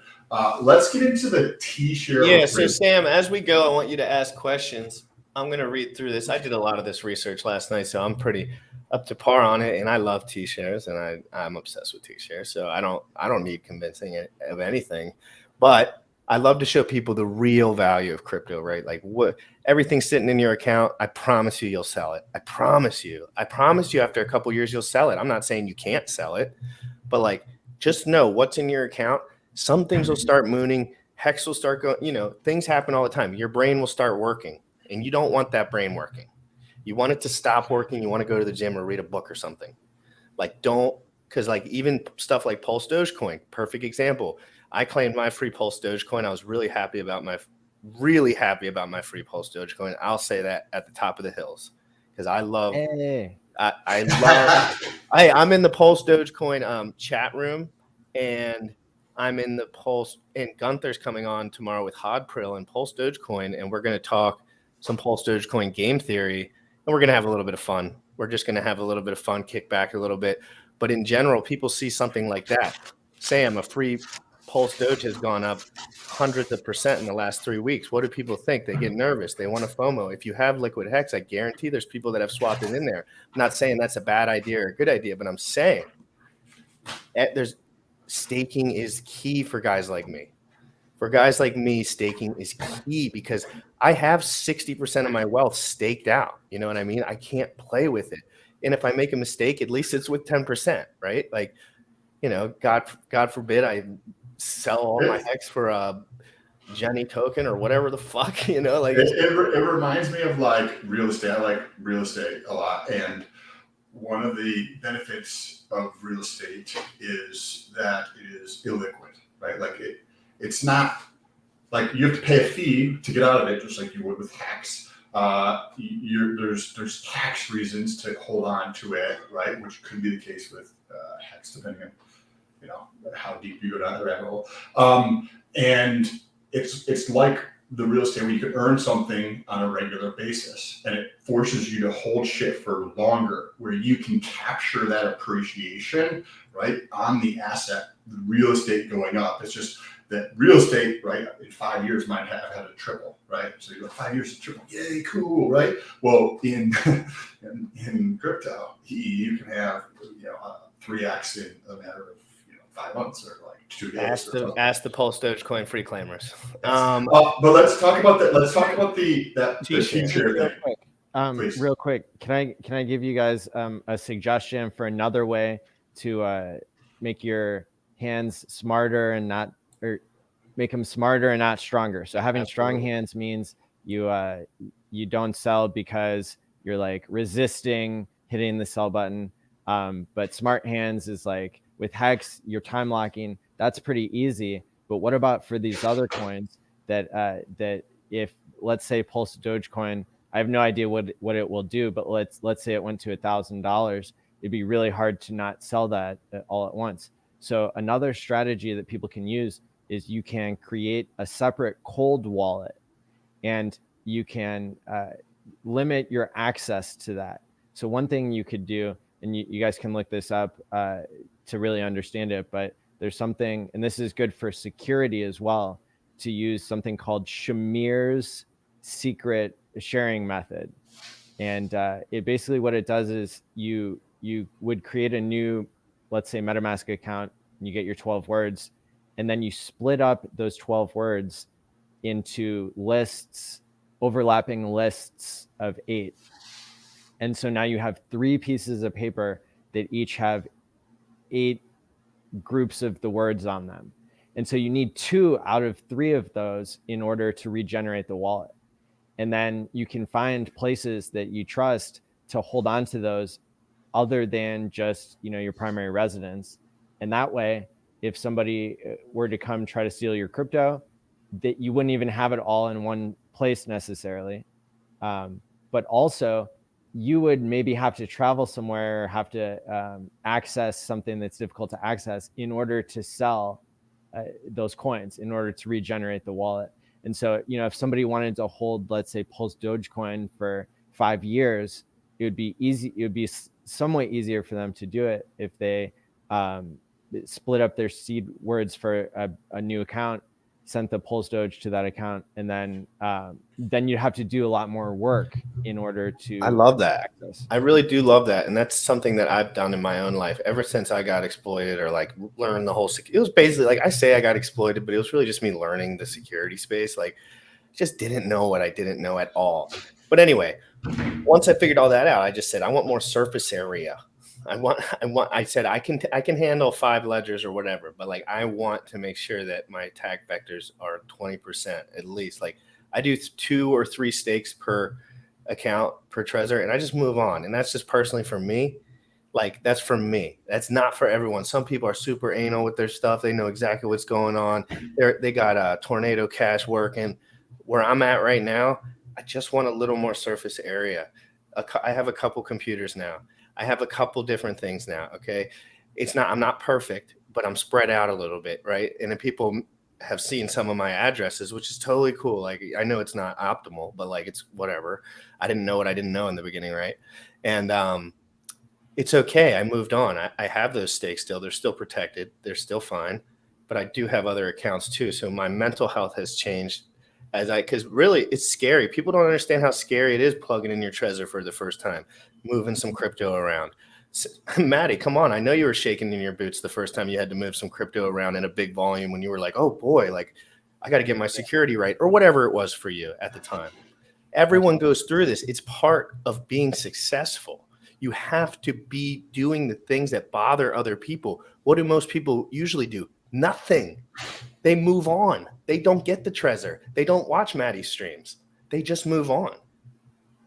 Let's get into the T-share. Yeah. So Sam, as we go, I want you to ask questions. I'm going to read through this. I did a lot of this research last night, so I'm pretty up to par on it. And I love T-shares, and I'm obsessed with T-shares. So I don't need convincing of anything, but I love to show people the real value of crypto, right? Like what everything's sitting in your account. I promise you, you'll sell it. I promise you. I promise you, after a couple of years, you'll sell it. I'm not saying you can't sell it, but like just know what's in your account. Some things will start mooning. Hex will start going. You know, things happen all the time. Your brain will start working, and you don't want that brain working. You want it to stop working. You want to go to the gym or read a book or something. Like don't, because like even stuff like Pulse Dogecoin, perfect example. I claimed my free Pulse Dogecoin. I was really happy about my free Pulse Dogecoin. I'll say that at the top of the hills because I love. Hey. I love. I'm in the Pulse Dogecoin chat room, and I'm in the Pulse. And Gunther's coming on tomorrow with Hodprill and Pulse Dogecoin, and we're going to talk some Pulse Dogecoin game theory, and we're going to have a little bit of fun. We're just going to have a little bit of fun, kick back a little bit. But in general, people see something like that. Sam, a free Pulse Doge has gone up hundreds of % in the last 3 weeks. What do people think? They get nervous. They want a FOMO. If you have liquid hex, I guarantee there's people that have swapped it in there. I'm not saying that's a bad idea or a good idea, but I'm saying there's staking is key for guys like me. For guys like me, staking is key because I have 60% of my wealth staked out. You know what I mean? I can't play with it. And if I make a mistake, at least it's with 10%, right? Like, you know, God forbid I sell all my hex for a Jenny token or whatever the fuck, you know, like it reminds me of like real estate. I like real estate a lot. And one of the benefits of real estate is that it is illiquid, right? Like it's not like you have to pay a fee to get out of it, just like you would with hex. There's tax reasons to hold on to it, right? Which could be the case with hex, depending on how deep you go down the rabbit hole. And it's like the real estate where you can earn something on a regular basis, and it forces you to hold shit for longer, where you can capture that appreciation, right, on the asset, the real estate going up. It's just that real estate, right, in 5 years might have had a triple, right? So you go 5 years to triple, yay, cool, right? Well, in crypto, you can have 3x in a matter of 5 months or like 2 days. Ask the Pulse Dogecoin free claimers. But let's talk about that. Let's talk about the T-share thing. Real quick, can I give you guys a suggestion for another way to make your hands smarter and not, or make them smarter and not stronger? So having strong hands means you don't sell because you're like resisting hitting the sell button. But smart hands is like with hex, you're time locking. That's pretty easy. But what about for these other coins that if, let's say, Pulse Dogecoin, I have no idea what it will do, but let's say it went to $1,000, it'd be really hard to not sell that all at once. So another strategy that people can use is you can create a separate cold wallet, and you can limit your access to that. So one thing you could do, and you guys can look this up to really understand it, but there's something, and this is good for security as well, to use something called Shamir's secret sharing method. And it basically, what it does is you would create a new, let's say, MetaMask account, and you get your 12 words, and then you split up those 12 words into lists, overlapping lists of 8. And so now you have 3 pieces of paper that each have 8 groups of the words on them. And so you need 2 out of 3 of those in order to regenerate the wallet. And then you can find places that you trust to hold on to those other than just, your primary residence. And that way, if somebody were to come try to steal your crypto, that you wouldn't even have it all in one place necessarily. But also, you would maybe have to travel somewhere, or have to access something that's difficult to access in order to sell those coins, in order to regenerate the wallet. And so, if somebody wanted to hold, let's say, Pulse Dogecoin for 5 years, it would be easy. It would be somewhat easier for them to do it if they split up their seed words for a new account, sent the Pulse Doge to that account, and then you have to do a lot more work in order to. I love that. access. I really do love that, and that's something that I've done in my own life ever since I got exploited or like learned the whole. It was basically like I say I got exploited, but it was really just me learning the security space. Like, just didn't know what I didn't know at all. But anyway, once I figured all that out, I just said I want more surface area. I said I can handle 5 ledgers or whatever, but like I want to make sure that my attack vectors are 20% at least. Like I do 2 or 3 stakes per account per Trezor, and I just move on. And that's just personally for me. Like that's for me. That's not for everyone. Some people are super anal with their stuff. They know exactly what's going on. They got a tornado cash working. Where I'm at right now, I just want a little more surface area. I have a couple computers now. I have a couple different things now. Okay. I'm not perfect, but I'm spread out a little bit. Right. And then people have seen some of my addresses, which is totally cool. Like, I know it's not optimal, but like, it's whatever. I didn't know what I didn't know in the beginning. Right. And, it's okay. I moved on. I have those stakes still. They're still protected. They're still fine, but I do have other accounts too. So my mental health has changed because really it's scary. People don't understand how scary it is plugging in your Trezor for the first time, moving some crypto around. Maddie, come on. I know you were shaking in your boots the first time you had to move some crypto around in a big volume when you were like, oh boy, like I got to get my security right, or whatever it was for you at the time. Everyone goes through this. It's part of being successful. You have to be doing the things that bother other people. What do most people usually do? Nothing. They move on. They don't get the Trezor. They don't watch Maddie's streams. They just move on.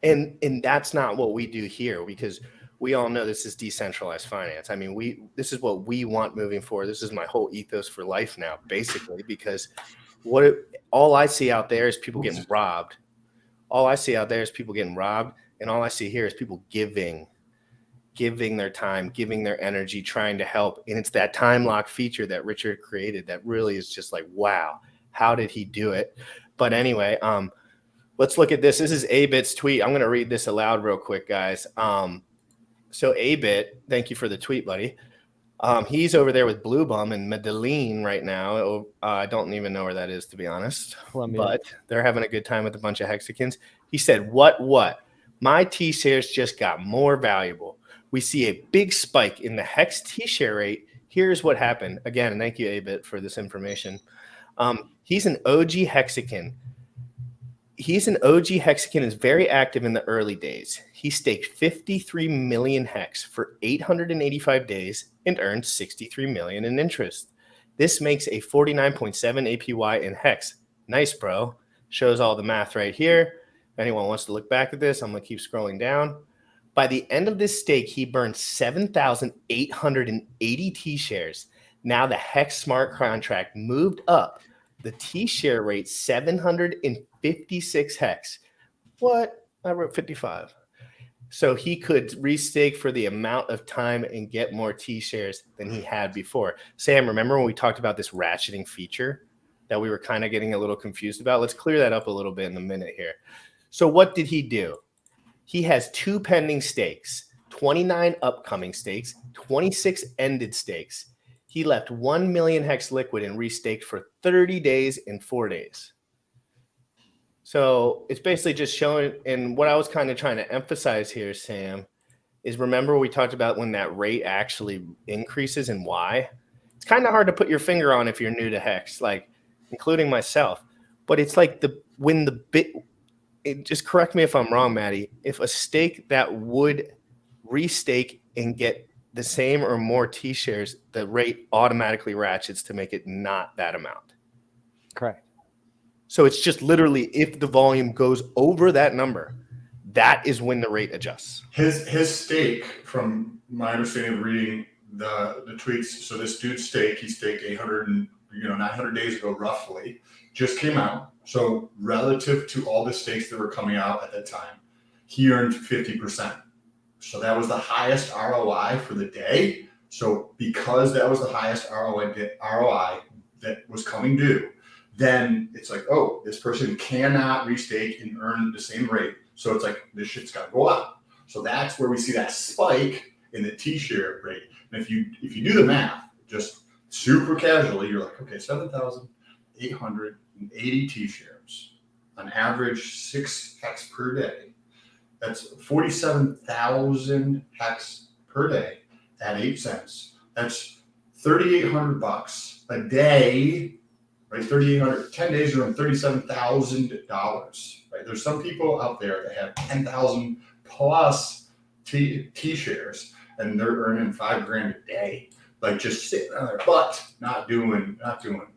And that's not what we do here, because we all know this is decentralized finance. I mean, this is what we want moving forward. This is my whole ethos for life now, basically, because all I see out there is people getting robbed. All I see out there is people getting robbed. And all I see here is people giving their time, giving their energy, trying to help. And it's that time lock feature that Richard created that really is just like, wow, how did he do it? But anyway, let's look at this. This is Abit's tweet. I'm going to read this aloud real quick, guys. So Abit, thank you for the tweet, buddy. He's over there with Blue Bum in Medellin right now. I don't even know where that is, to be honest. Colombia. But they're having a good time with a bunch of Hexicans. He said, what? My T-shares just got more valuable. We see a big spike in the Hex T-share rate. Here's what happened. Again, and thank you, Abit, for this information. He's an OG Hexican. He's an OG Hexican, is very active in the early days. He staked 53 million Hex for 885 days and earned 63 million in interest. This makes a 49.7 APY in Hex. Nice, bro. Shows all the math right here. If anyone wants to look back at this, I'm going to keep scrolling down. By the end of this stake, he burned 7,880 T-shares. Now the Hex Smart contract moved up the T-share rate 756 Hex. What? I wrote 55. So he could restake for the amount of time and get more T-shares than he had before. Sam, remember when we talked about this ratcheting feature that we were kind of getting a little confused about? Let's clear that up a little bit in a minute here. So what did he do? He has 2 pending stakes, 29 upcoming stakes, 26 ended stakes. He left 1 million Hex liquid and restaked for 30 days and 4 days. So it's basically just showing, and what I was kind of trying to emphasize here, Sam, is remember we talked about when that rate actually increases and why? It's kind of hard to put your finger on if you're new to Hex, like including myself. But it's like just correct me if I'm wrong, Maddie. If a stake that would restake and get the same or more T-shares, the rate automatically ratchets to make it not that amount. Correct. So it's just literally if the volume goes over that number, that is when the rate adjusts. His stake, from my understanding of reading the tweets, so this dude's stake, he staked 900 days ago roughly, just came out. So relative to all the stakes that were coming out at that time, he earned 50%. So that was the highest ROI for the day. So because that was the highest ROI that was coming due, then it's like, oh, this person cannot restake and earn the same rate. So it's like, this shit's got to go up. So that's where we see that spike in the T-share rate. And if you do the math, just super casually, you're like, okay, 7,880 T-shares, on average 6 hex per day. That's 47,000 hex per day at 8 cents. That's $3,800 a day, right? 3,800, 10 days are on $37,000, right? There's some people out there that have 10,000 plus T-shares and they're earning $5,000 a day, like just sitting on their butt, not doing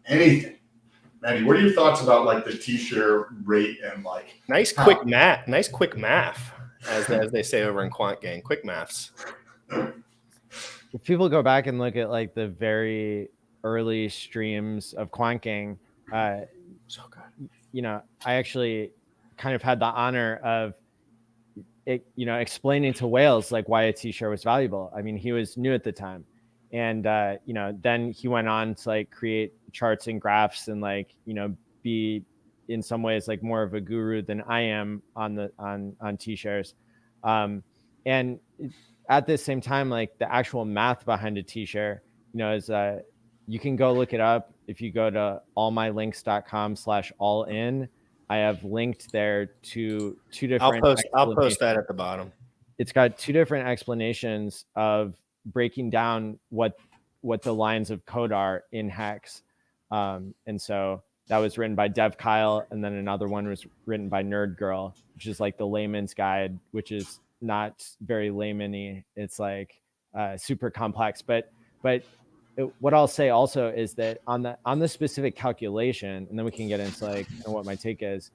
anything. Maddie, what are your thoughts about like the T-share rate and like Nice quick math, as they say over in Quant Gang. Quick maths. If people go back and look at like the very early streams of Quant Gang, So good. you know, I actually kind of had the honor of it, you know, explaining to Wales like why a T-share was valuable. I mean, he was new at the time, and you know, then he went on to like create charts and graphs and like, you know, be in some ways like more of a guru than I am on T-shares. And at the same time, like the actual math behind a T-share, you know, is you can go look it up. If you go to allmylinks.com/allin, I have linked there to two different. I'll post that at the bottom. It's got two different explanations of breaking down what the lines of code are in hex. And so that was written by Dev Kyle, and then another one was written by Nerd Girl, which is like the layman's guide, which is not very layman-y. It's like super complex. But what I'll say also is that on the specific calculation, and then we can get into like what my take is,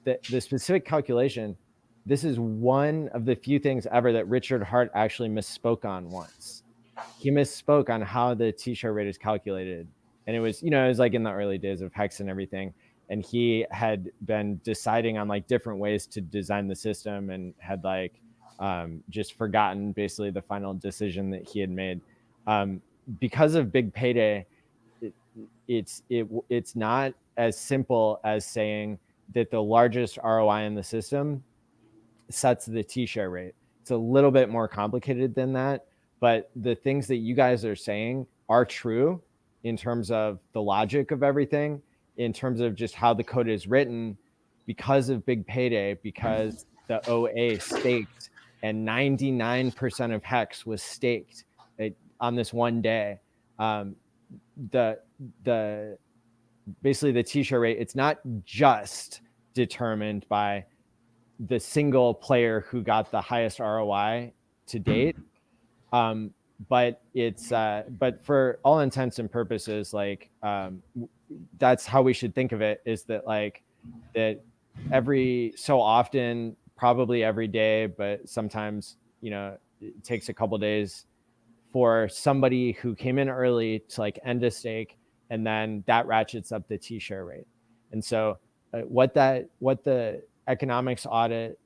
the specific calculation, this is one of the few things ever that Richard Hart actually misspoke on once. He misspoke on how the T-share rate is calculated. And it was, you know, it was like in the early days of hex and everything. And he had been deciding on like different ways to design the system and had like just forgotten basically the final decision that he had made. Because of Big Payday, it's not as simple as saying that the largest ROI in the system sets the T-share rate. It's a little bit more complicated than that, but the things that you guys are saying are true in terms of the logic of everything, in terms of just how the code is written, because of Big Payday, because the OA staked and 99% of hex was staked on this one day. The basically the T-share rate, it's not just determined by the single player who got the highest ROI to date. But it's but for all intents and purposes, like that's how we should think of it, is that like that every so often, probably every day, but sometimes, you know, it takes a couple days for somebody who came in early to like end a stake, and then that ratchets up the T-share rate. And so what the economics audit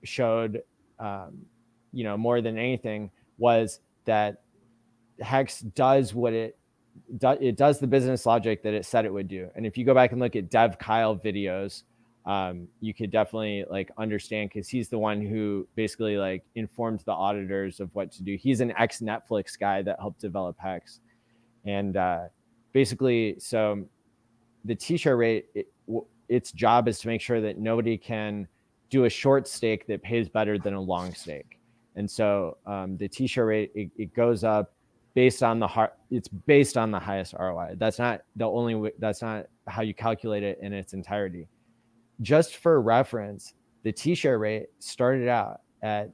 showed, you know, more than anything, was that hex does what it does the business logic that it said it would do. And if you go back and look at Dev Kyle videos, you could definitely like understand, because he's the one who basically like informed the auditors of what to do. He's an ex Netflix guy that helped develop hex. And basically, so the T-share rate, its job is to make sure that nobody can do a short stake that pays better than a long stake. And so the T-share rate, it goes up based on it's based on the highest ROI. That's not the only way, that's not how you calculate it in its entirety. Just for reference, the T-share rate started out at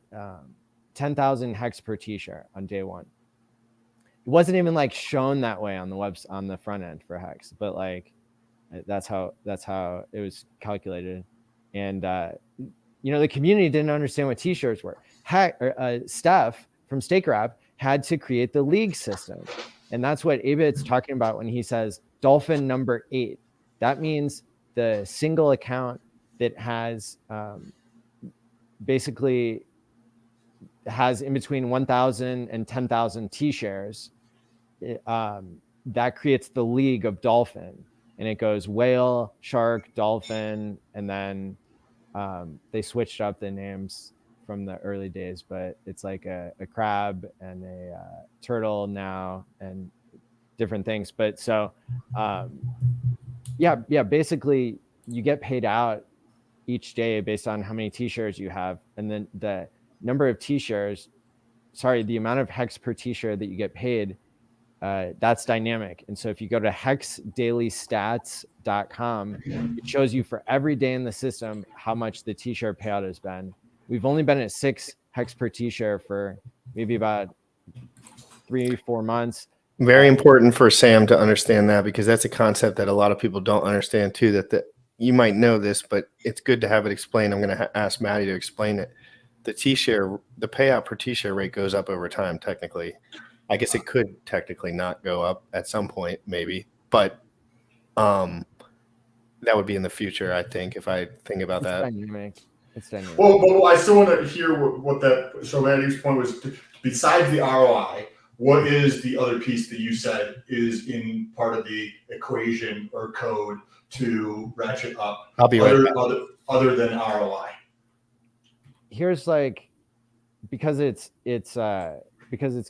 10,000 hex per T-share on day one. It wasn't even like shown that way on the on the front end for hex, but like that's how it was calculated. And you know, the community didn't understand what T-shirts were. Steph from StakeRap had to create the league system, and that's what Abit's talking about when he says Dolphin number 8. That means the single account that has basically has in between 1,000 and 10,000 T-shares. That creates the league of Dolphin, and it goes whale, shark, dolphin, and then they switched up the names from the early days, but it's like a crab and a turtle now, and different things. But so, yeah, basically you get paid out each day based on how many t-shirts you have, and then the number of t-shirts, the amount of hex per t-shirt that you get paid, that's dynamic. And so if you go to hexdailystats.com, it shows you for every day in the system how much the t-shirt payout has been. We've only been at 6 hex per t-shirt for maybe about 3-4 months. Very important for Sam to understand that, because that's a concept that a lot of people don't understand too, that you might know this, but it's good to have it explained. I'm going to ask Maddie to explain it. The t-shirt, the payout per t-shirt rate goes up over time. Technically, I guess it could technically not go up at some point, maybe, but that would be in the future, I think, if I think about that. Dynamic. It's dynamic. Well, I still want to hear what that. So Maddie's point was, besides the ROI, what is the other piece that you said is in part of the equation or code to ratchet up? I'll be right back. Other than ROI. Here's like, because it's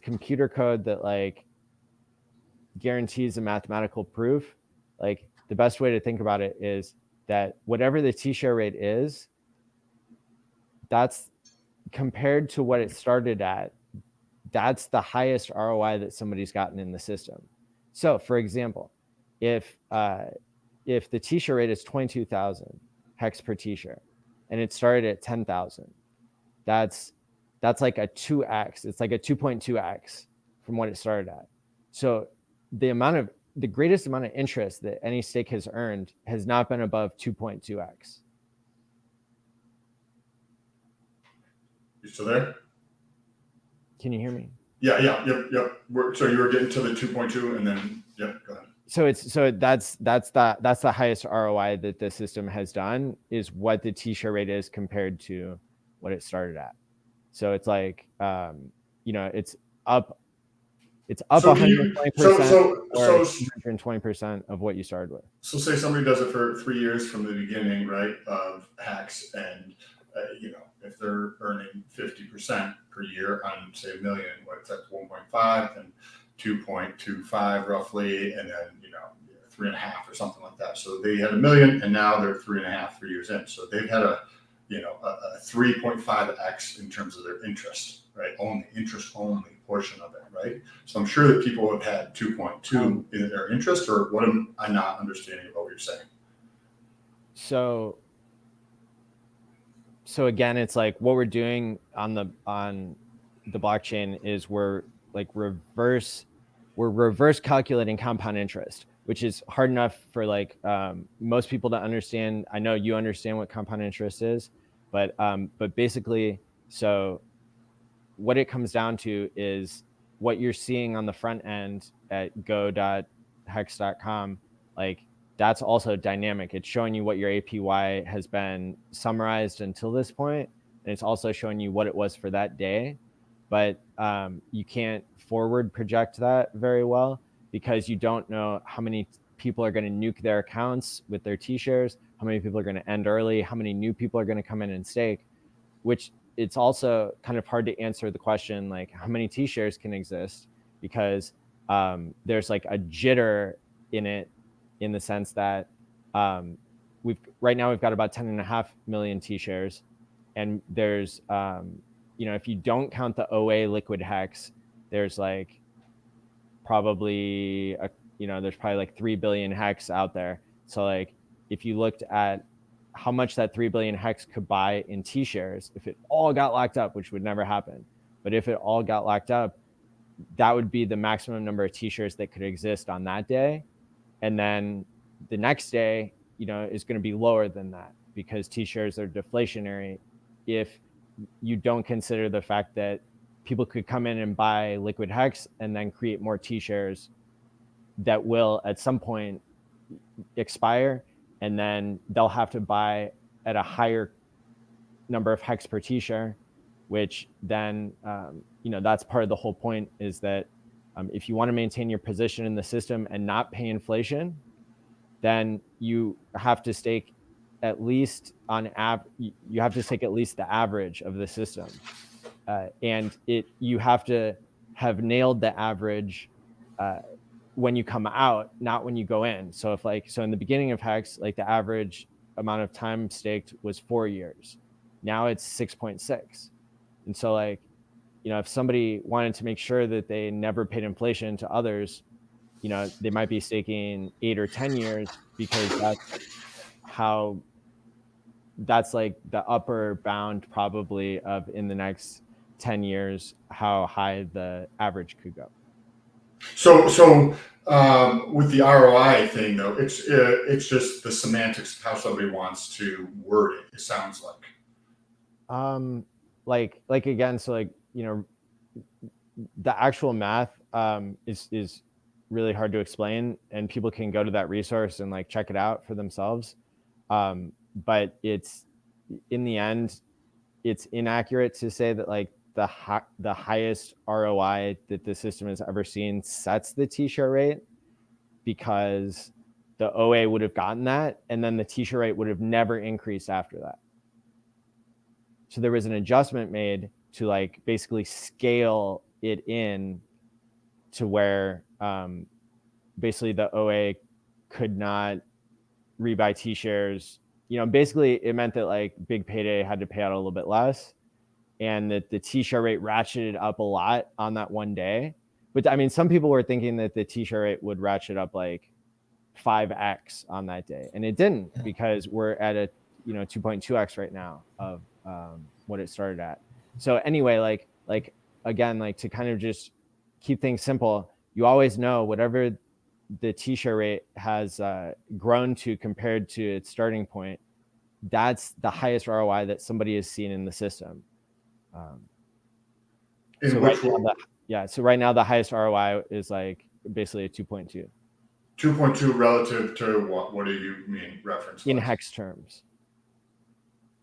computer code that like guarantees a mathematical proof. Like the best way to think about it is that whatever the t-share rate is, that's compared to what it started at, that's the highest ROI that somebody's gotten in the system. So for example, if the t-shirt rate is 22,000 hex per t-shirt and it started at 10,000, that's like a 2x. It's like a 2.2x from what it started at. So the greatest amount of interest that any stake has earned has not been above 2.2x. You still there? Can you hear me? Yeah, yep. So you were getting to the 2.2, and then go ahead. So that's the highest ROI that the system has done, is what the t-shirt rate is compared to what it started at. So it's like it's up 120% or 120% of what you started with. So say somebody does it for 3 years from the beginning, right, of Hex, and if they're earning 50% per year on say $1 million, what's that, 1.5 and 2.25 roughly, and then 3.5 or something like that. So they had $1 million, and now they're 3.5 years in. So they've had a 3.5x in terms of their interest, right? Interest only portion of it, right? So I'm sure that people have had 2.2 in their interest, or what am I not understanding about what you're saying? So again, it's like what we're doing on the blockchain is we're reverse calculating compound interest, which is hard enough for most people to understand. I know you understand what compound interest is, but basically, so what it comes down to is what you're seeing on the front end at go.hex.com. Like, that's also dynamic. It's showing you what your APY has been summarized until this point, and it's also showing you what it was for that day. But you can't forward project that very well, because you don't know how many people are going to nuke their accounts with their t-shares, how many people are going to end early, how many new people are going to come in and stake, which it's also kind of hard to answer the question, like how many t-shares can exist, because there's like a jitter in it, in the sense that right now we've got about 10.5 million t-shares, and there's if you don't count the OA liquid hex, there's like probably there's probably like 3 billion hex out there. So like if you looked at how much that 3 billion hex could buy in t-shares, if it all got locked up, which would never happen, but if it all got locked up, that would be the maximum number of t-shares that could exist on that day. And then the next day, is going to be lower than that, because t-shares are deflationary if you don't consider the fact that people could come in and buy liquid hex and then create more t-shares that will at some point expire, and then they'll have to buy at a higher number of hex per t-share, which then that's part of the whole point, is that if you want to maintain your position in the system and not pay inflation, then you have to stake at least you have to stake at least the average of the system, and you have to have nailed the average when you come out, not when you go in. So if like, so in the beginning of Hex, like the average amount of time staked was 4 years. Now it's 6.6. And so like, you know, if somebody wanted to make sure that they never paid inflation to others, you know, they might be staking 8 or 10 years because that's like the upper bound probably of in the next 10 years, how high the average could go. So with the ROI thing though, it's just the semantics of how somebody wants to word it. It sounds like. Like again, so like, you know, the actual math is really hard to explain, and people can go to that resource and like check it out for themselves. But it's, in the end, it's inaccurate to say that like the highest ROI that the system has ever seen sets the t-shirt rate, because the OA would have gotten that, and then the t-shirt rate would have never increased after that. So there was an adjustment made to like basically scale it in to where basically the OA could not rebuy T-shares. You know, basically it meant that like Big Payday had to pay out a little bit less, and that the T-share rate ratcheted up a lot on that one day. But I mean, some people were thinking that the T-share rate would ratchet up like 5x on that day, and it didn't, because we're at a 2.2x right now of what it started at. So anyway, like again, like to kind of just keep things simple, you always know whatever the T-share rate has grown to compared to its starting point, that's the highest ROI that somebody has seen in the system. So right now the highest ROI is like basically a 2.2. 2.2 relative to what? What do you mean reference? In Hex terms.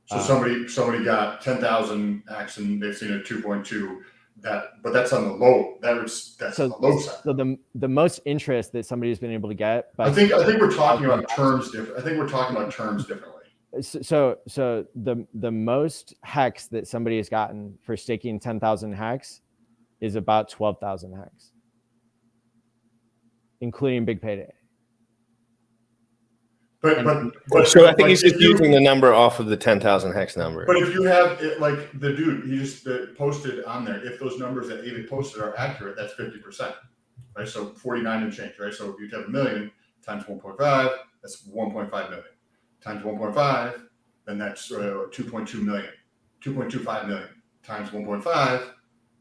So somebody got 10,000 X and they've seen a 2.2. But that's on the low. That's on the low side. So the most interest that somebody's been able to get. I think we're talking about terms different. I think we're talking about terms differently. So the most Hex that somebody has gotten for staking 10,000 Hex is about 12,000 Hex, including Big Payday. But so I think he's just using the number off of the 10,000 Hex number. But if you have it, like the dude, he just posted on there, if those numbers that David posted are accurate, that's 50%, right? So 49 and change, right? So if you have 1 million times 1.5, that's 1.5 million times 1.5, then that's 2.2 million, 2.25 million times 1.5.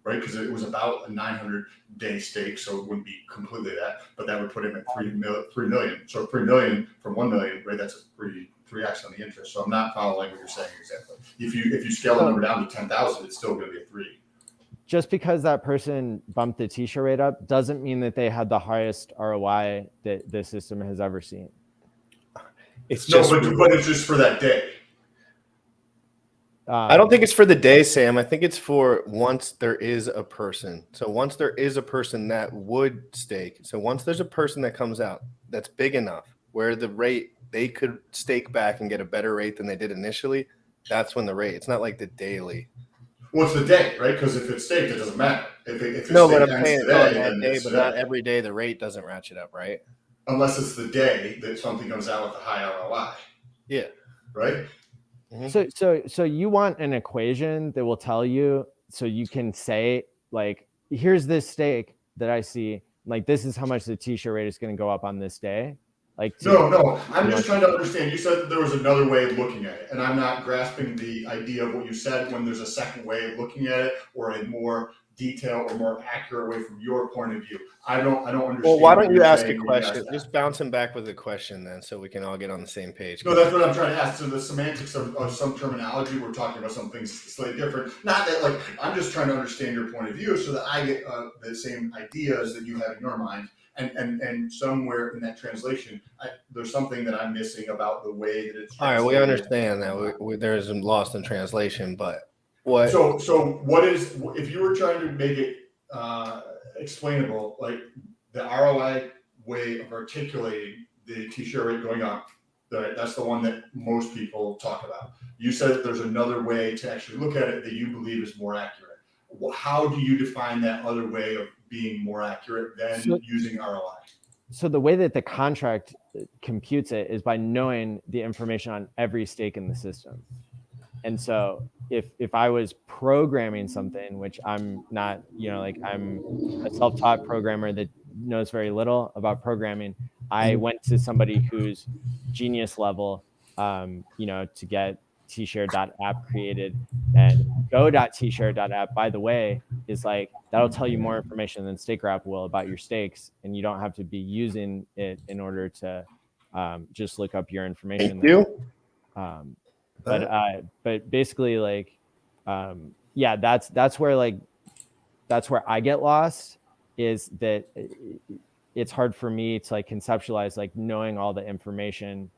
Right, because it was about a 900-day stake, so it wouldn't be completely that, but that would put him at 3 million. So 3 million from 1 million, right? That's a 3x on the interest. So I'm not following what you're saying exactly. If you scale the number down to 10,000, it's still going to be a 3. Just because that person bumped the T-share rate up doesn't mean that they had the highest ROI that the system has ever seen. But it's just for that day. I don't think it's for the day, Sam. I think it's for once there is a person. So once there is a person that would stake. So once there's a person that comes out that's big enough where the rate they could stake back and get a better rate than they did initially, that's when the rate. It's not like the daily. Well, it's the day, right? Because if it's staked, it doesn't matter. If it's no, but I'm saying today, that day, but not every day the rate doesn't ratchet up, right? Unless it's the day that something comes out with a high ROI. Yeah. Right? Mm-hmm. So you want an equation that will tell you, so you can say like, here's this stake that I see, like this is how much the T-share rate is going to go up on this day. Like no, I'm just trying to understand. You said there was another way of looking at it, and I'm not grasping the idea of what you said when there's a second way of looking at it, or a more detailed or more accurate way from your point of view. I don't understand. Well, why don't you ask a question? Just bounce him back with a question then, so we can all get on the same page. No, that's what I'm trying to ask. So the semantics of some terminology, we're talking about some things slightly different. Not that like, I'm just trying to understand your point of view so that I get the same ideas that you have in your mind. And somewhere in that translation, there's something that I'm missing about the way that it's translated. All right, we understand that there's some lost in translation, but what? So what is, if you were trying to make it explainable, like the ROI way of articulating the T-share rate going up, that's the one that most people talk about. You said that there's another way to actually look at it that you believe is more accurate. How do you define that other way of being more accurate than using ROI? So the way that the contract computes it is by knowing the information on every stake in the system. And so if I was programming something, which I'm not, like I'm a self-taught programmer that knows very little about programming, I went to somebody who's genius level, to get tshare.app created. And go.tshare.app, by the way, is like, that'll tell you more information than StakeRap will about your stakes. And you don't have to be using it in order to just look up your information. Thank you. But basically, like, yeah, that's where I get lost, is that it's hard for me to like conceptualize like knowing all the information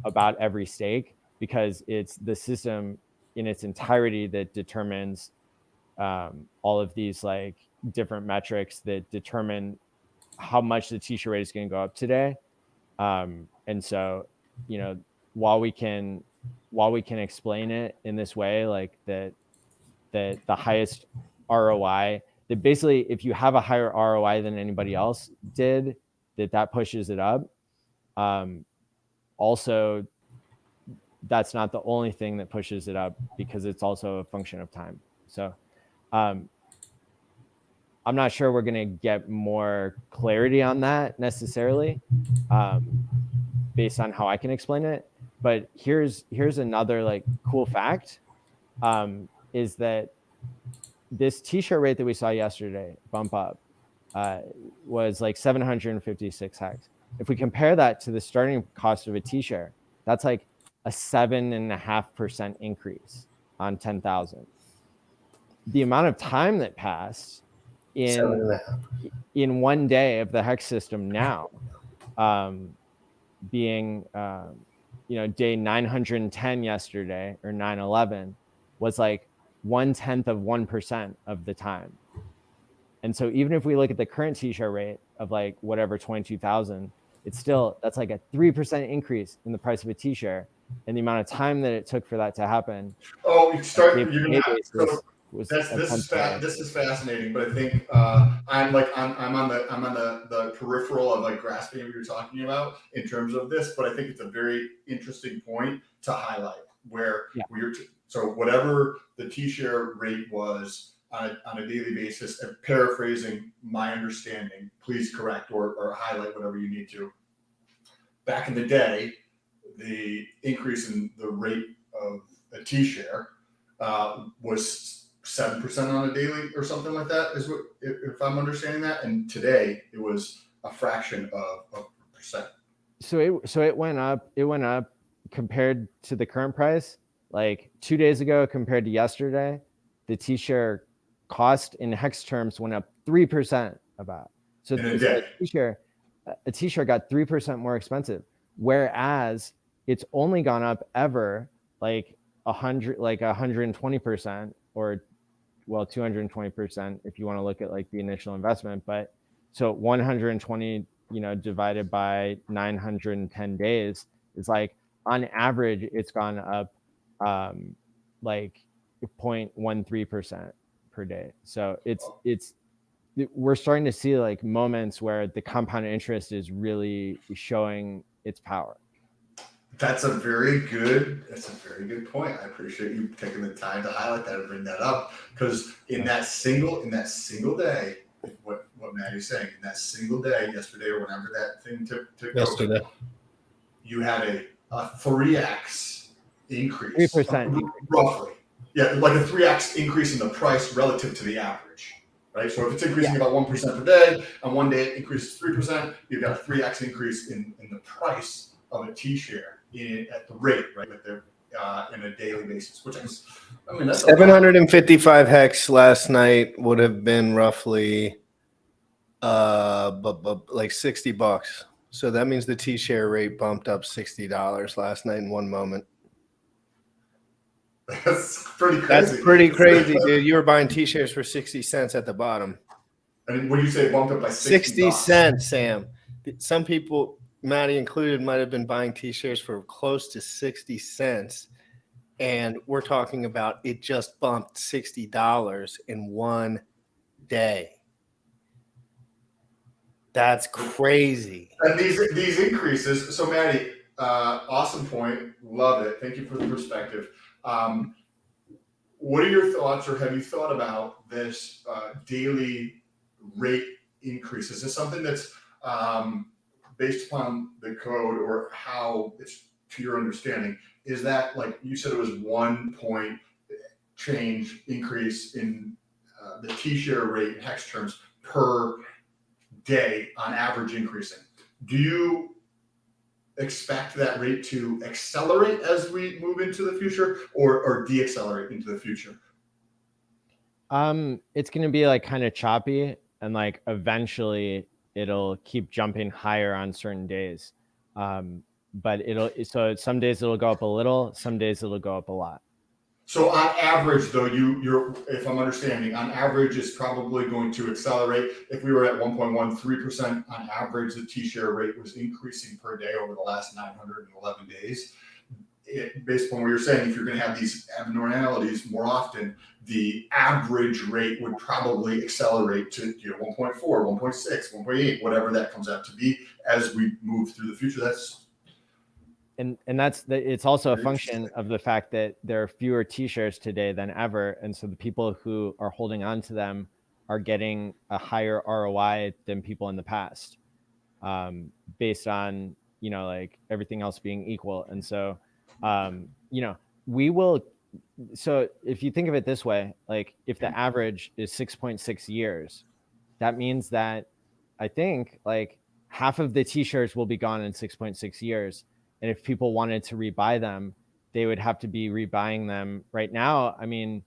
about every stake, because it's the system in its entirety that determines all of these like different metrics that determine how much the t-shirt rate is going to go up today. And so, while we can explain it in this way, like that the highest ROI, that basically if you have a higher ROI than anybody else did, that pushes it up. Also, that's not the only thing that pushes it up, because it's also a function of time. So I'm not sure we're going to get more clarity on that necessarily, based on how I can explain it. But here's another like cool fact, is that this t-shirt rate that we saw yesterday bump up was like 756 hex. If we compare that to the starting cost of a t-shirt, that's like a 7.5% increase on 10,000. The amount of time that passed in 7.5. one day of the hex system now, being day 910 yesterday, or 911, was like 0.1% of the time. And so even if we look at the current t-shirt rate of like whatever 22,000, it's still, that's like a 3% increase in the price of a t-shirt, and the amount of time that it took for that to happen. Oh, you start. You're gonna have, so this is fascinating, but I think I'm on the peripheral of like grasping what you're talking about in terms of this, but I think it's a very interesting point to highlight where so whatever the t-share rate was on a daily basis, and paraphrasing my understanding, please correct or highlight whatever you need to. Back in the day, the increase in the rate of a t-share was 7% on a daily or something like that, is what, if I'm understanding that. And today it was a fraction of a percent. So it went up. It went up compared to the current price. Like 2 days ago compared to yesterday, the t-share cost in hex terms went up 3% about. So a t-shirt got 3% more expensive, whereas it's only gone up ever like 120%, or 220% if you want to look at like the initial investment. But so 120 divided by 910 days is like, on average it's gone up like 0.13% per day. So we're starting to see like moments where the compounded interest is really showing its power. That's a very good point. I appreciate you taking the time to highlight that and bring that up, because in that single day, what Maddie's saying, in that single day, yesterday or whenever that thing took over, you had a 3x increase, 3% roughly. Yeah, like a 3x increase in the price relative to the average, right? So if it's increasing about 1% per day, and one day it increases 3%, you've got a 3x increase in the price of a t-share at the rate, right, with the in a daily basis, which is, that's 755 hex last night would have been roughly like $60. So that means the t-share rate bumped up $60 last night in one moment. That's pretty crazy. That's pretty crazy, dude. You were buying t-shirts for 60 cents at the bottom. And when you say it bumped up by 60 cents, Sam. Some people, Maddie included, might have been buying t-shirts for close to 60 cents. And we're talking about it just bumped $60 in one day. That's crazy. And these increases. So Maddie, awesome point. Love it. Thank you for the perspective. What are your thoughts, or have you thought about this daily rate increase? Is this something that's based upon the code, or how it's to your understanding? Is that, like you said, it was 1 point change increase in the T-share rate in hex terms per day on average increasing? Do you expect that rate to accelerate as we move into the future, or deaccelerate into the future? It's going to be like kind of choppy, and like eventually it'll keep jumping higher on certain days. But so some days it'll go up a little, some days it'll go up a lot. So on average, though, you're, if I'm understanding, on average, it's probably going to accelerate. If we were at 1.13% on average, the T-share rate was increasing per day over the last 911 days. Based on what you're saying, if you're going to have these abnormalities more often, the average rate would probably accelerate to 1.4, 1.6, 1.8, whatever that comes out to be as we move through the future. And it's also a function of the fact that there are fewer T-shares today than ever, and so the people who are holding on to them are getting a higher ROI than people in the past, based on like everything else being equal. And so we will. So if you think of it this way, like if the average is 6.6 years, that means that I think like half of the T-shares will be gone in 6.6 years. And if people wanted to rebuy them, they would have to be rebuying them right now. I mean,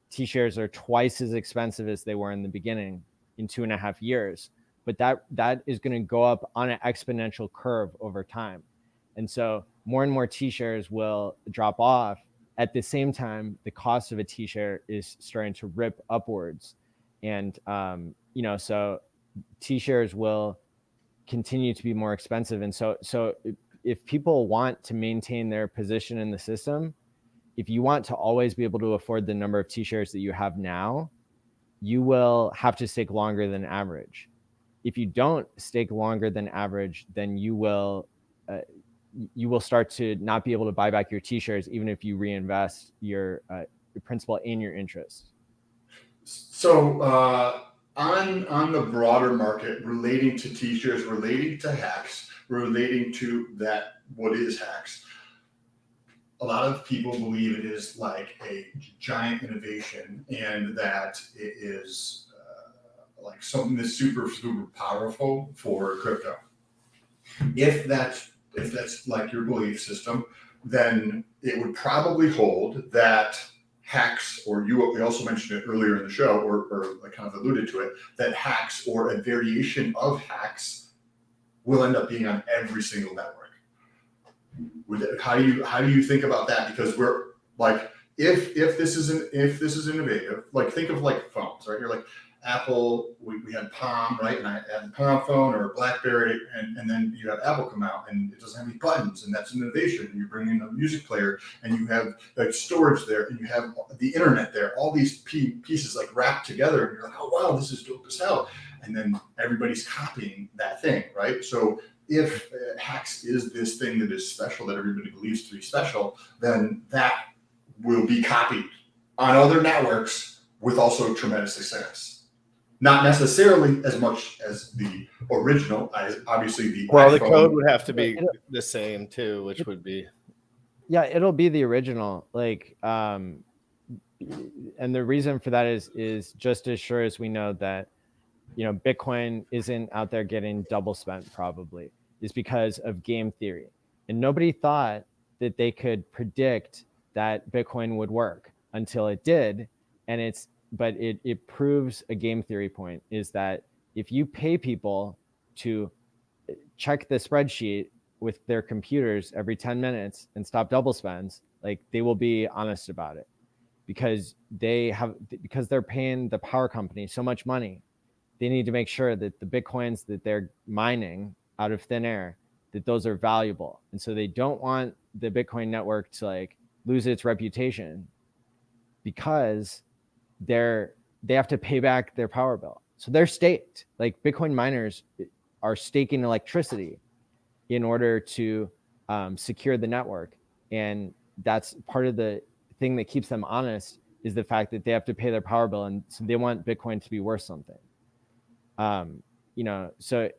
T-shares are twice as expensive as they were in the beginning in 2.5 years, but that is going to go up on an exponential curve over time. And so more and more T-shares will drop off. At the same time, the cost of a T-share is starting to rip upwards. And, so T-shares will continue to be more expensive. And so if people want to maintain their position in the system, if you want to always be able to afford the number of T-shares that you have now, you will have to stake longer than average. If you don't stake longer than average, then you will start to not be able to buy back your T-shares, even if you reinvest your principal and your interest. So on the broader market, relating to T-shares, relating to hacks, relating to that, what is hacks? A lot of people believe it is like a giant innovation, and that it is like something that's super, super powerful for crypto. If that's like your belief system, then it would probably hold that hacks, or you also mentioned it earlier in the show, or like kind of alluded to it, that hacks or a variation of hacks will end up being on every single network. How do you think about that? Because we're like, if this is innovative, like think of like phones, right? You're like Apple, we had Palm, right? And I had a Palm phone or a BlackBerry, and then you have Apple come out and it doesn't have any buttons, and that's an innovation. And you bring in a music player, and you have like storage there, and you have the internet there, all these pieces like wrapped together, and you're like, oh wow, this is dope as hell. And then everybody's copying that thing, right? So if hacks is this thing that is special, that everybody believes to be special, then that will be copied on other networks with also tremendous success. Not necessarily as much as the original, as obviously the Well, iPhone. the code would have to be the same too, which would be, yeah, it'll be the original. Like, and the reason for that is just as sure as we know that Bitcoin isn't out there getting double spent, probably, is because of game theory. And nobody thought that they could predict that Bitcoin would work until it did. And it proves a game theory point, is that if you pay people to check the spreadsheet with their computers every 10 minutes and stop double spends, like, they will be honest about it, because they're paying the power company so much money. They need to make sure that the Bitcoins that they're mining out of thin air, that those are valuable. And so they don't want the Bitcoin network to like lose its reputation, because they have to pay back their power bill. So they're staked. Like, Bitcoin miners are staking electricity in order to secure the network. And that's part of the thing that keeps them honest, is the fact that they have to pay their power bill, and so they want Bitcoin to be worth something. So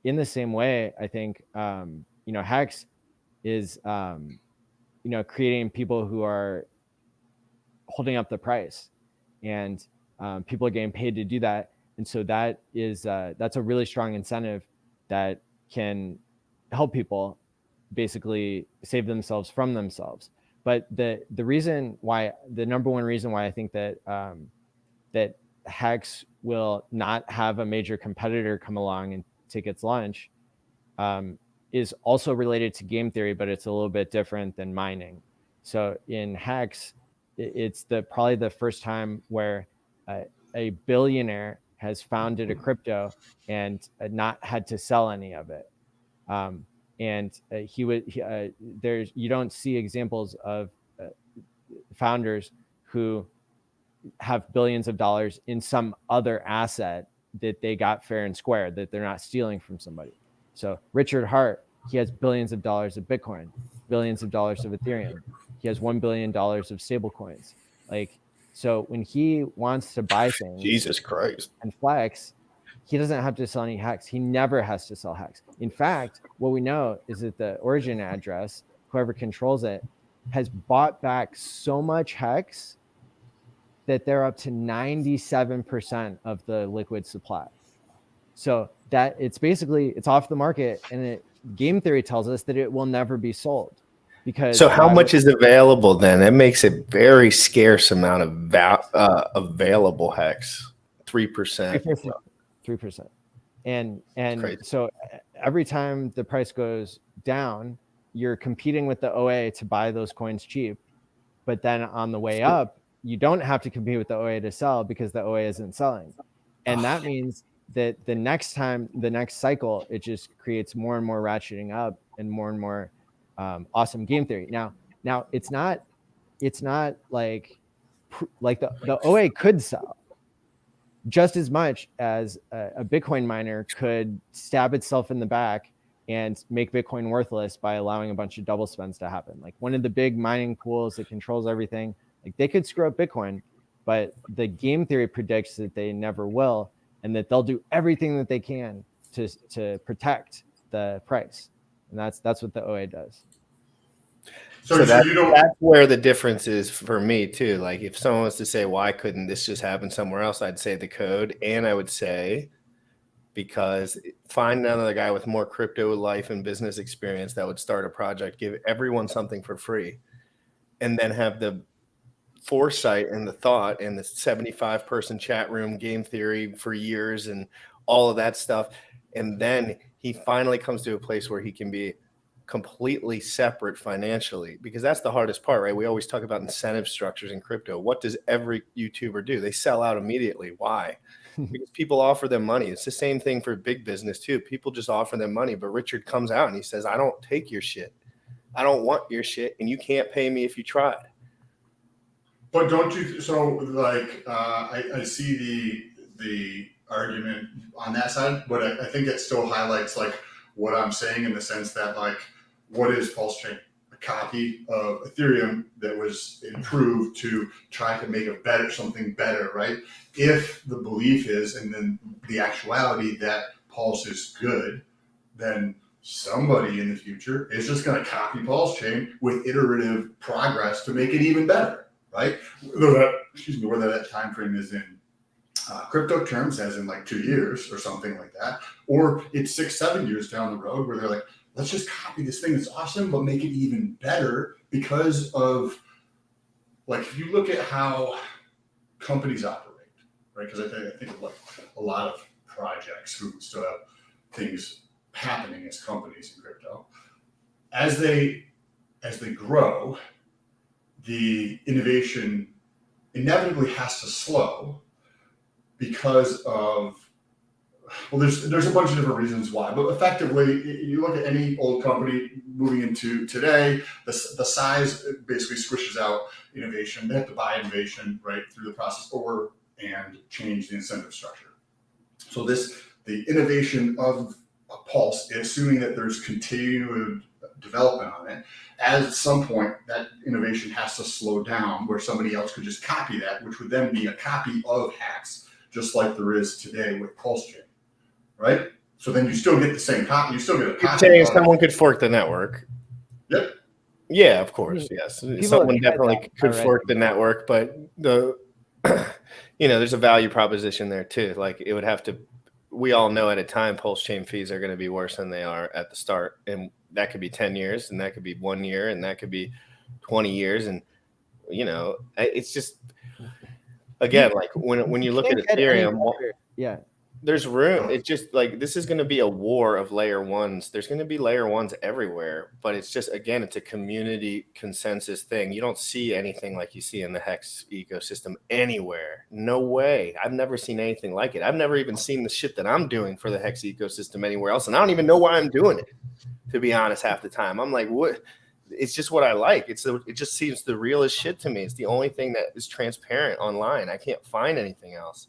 in the same way, I think Hex is creating people who are holding up the price, and people are getting paid to do that. And so that is that's a really strong incentive that can help people basically save themselves from themselves. But the number one reason why I think that that Hex will not have a major competitor come along and take its lunch is also related to game theory, but it's a little bit different than mining. So in Hex, it's probably the first time where a billionaire has founded a crypto and not had to sell any of it. You don't see examples of founders who have billions of dollars in some other asset that they got fair and square, that they're not stealing from somebody. So Richard Hart, he has billions of dollars of Bitcoin, billions of dollars of Ethereum. He has $1 billion of stable coins. So when he wants to buy things, Jesus Christ, and flex, he doesn't have to sell any Hex. He never has to sell Hex. In fact, what we know is that the origin address, whoever controls it, has bought back so much Hex that they're up to 97% of the liquid supply. So that it's off the market, and game theory tells us that it will never be sold. Because so how much is available then? That makes a very scarce amount of available Hex. 3%. 3%. And so every time the price goes down, you're competing with the OA to buy those coins cheap. But then on the way up, you don't have to compete with the OA to sell, because the OA isn't selling. And that means that the next cycle, it just creates more and more ratcheting up and more awesome game theory. Now it's not like the OA could sell just as much as a Bitcoin miner could stab itself in the back and make Bitcoin worthless by allowing a bunch of double spends to happen. Like one of the big mining pools that controls everything, like they could screw up Bitcoin, but the game theory predicts that they never will, and that they'll do everything that they can to protect the price. And that's what the OA does. So that's where the difference is for me too. Like if someone was to say, why couldn't this just happen somewhere else? I'd say the code. And I would say, because find another guy with more crypto life and business experience that would start a project, give everyone something for free, and then have the foresight and the thought and the 75-person chat room game theory for years and all of that stuff. And then he finally comes to a place where he can be completely separate financially, because that's the hardest part, right? We always talk about incentive structures in crypto. What does every YouTuber do? They sell out immediately. Why? Because people offer them money. It's the same thing for big business too. People just offer them money, but Richard comes out and he says, I don't take your shit. I don't want your shit, and you can't pay me if you tried. But don't you? So like, I see the argument on that side, but I think it still highlights like what I'm saying, in the sense that like, what is Pulse Chain? A copy of Ethereum that was improved to try to make something better, right? If the belief is, and then the actuality, that Pulse is good, then somebody in the future is just going to copy Pulse Chain with iterative progress to make it even better, right? Whether that time frame is in crypto terms, as in like 2 years or something like that, or it's 6-7 years down the road where they're like, let's just copy this thing that's awesome, but make it even better because of, like, if you look at how companies operate, right? Because I think of like a lot of projects who still have things happening as companies in crypto. As they grow, the innovation inevitably has to slow because of, well, there's a bunch of different reasons why, but effectively, you look at any old company moving into today, the size basically squishes out innovation. They have to buy innovation right through the process and change the incentive structure. So the innovation of a Pulse, assuming that there's continued development on it, at some point that innovation has to slow down where somebody else could just copy that, which would then be a copy of Hex, just like there is today with Pulse Chain, right? So then you still get the same copy. You still get a You're copy. saying of someone could fork the network. Yep. Yeah, of course. Yes. Someone have tried definitely that could already. fork the network, but there's a value proposition there too. Like it would have to, we all know at a time, pulse chain fees are going to be worse than they are at the start. And that could be 10 years and that could be 1 year and that could be 20 years. And, it's just, again, like when you look at Can't get any Ethereum, better. Yeah. there's room. It's just like this is going to be a war of layer ones. There's going to be layer ones everywhere, but it's just, again, it's a community consensus thing. You don't see anything like you see in the Hex ecosystem anywhere. No way. I've never seen anything like it. I've never even seen the shit that I'm doing for the Hex ecosystem anywhere else, and I don't even know why I'm doing it. To be honest, half the time I'm like, what? It's just what I like. It just seems the realest shit to me. It's the only thing that is transparent online. I can't find anything else.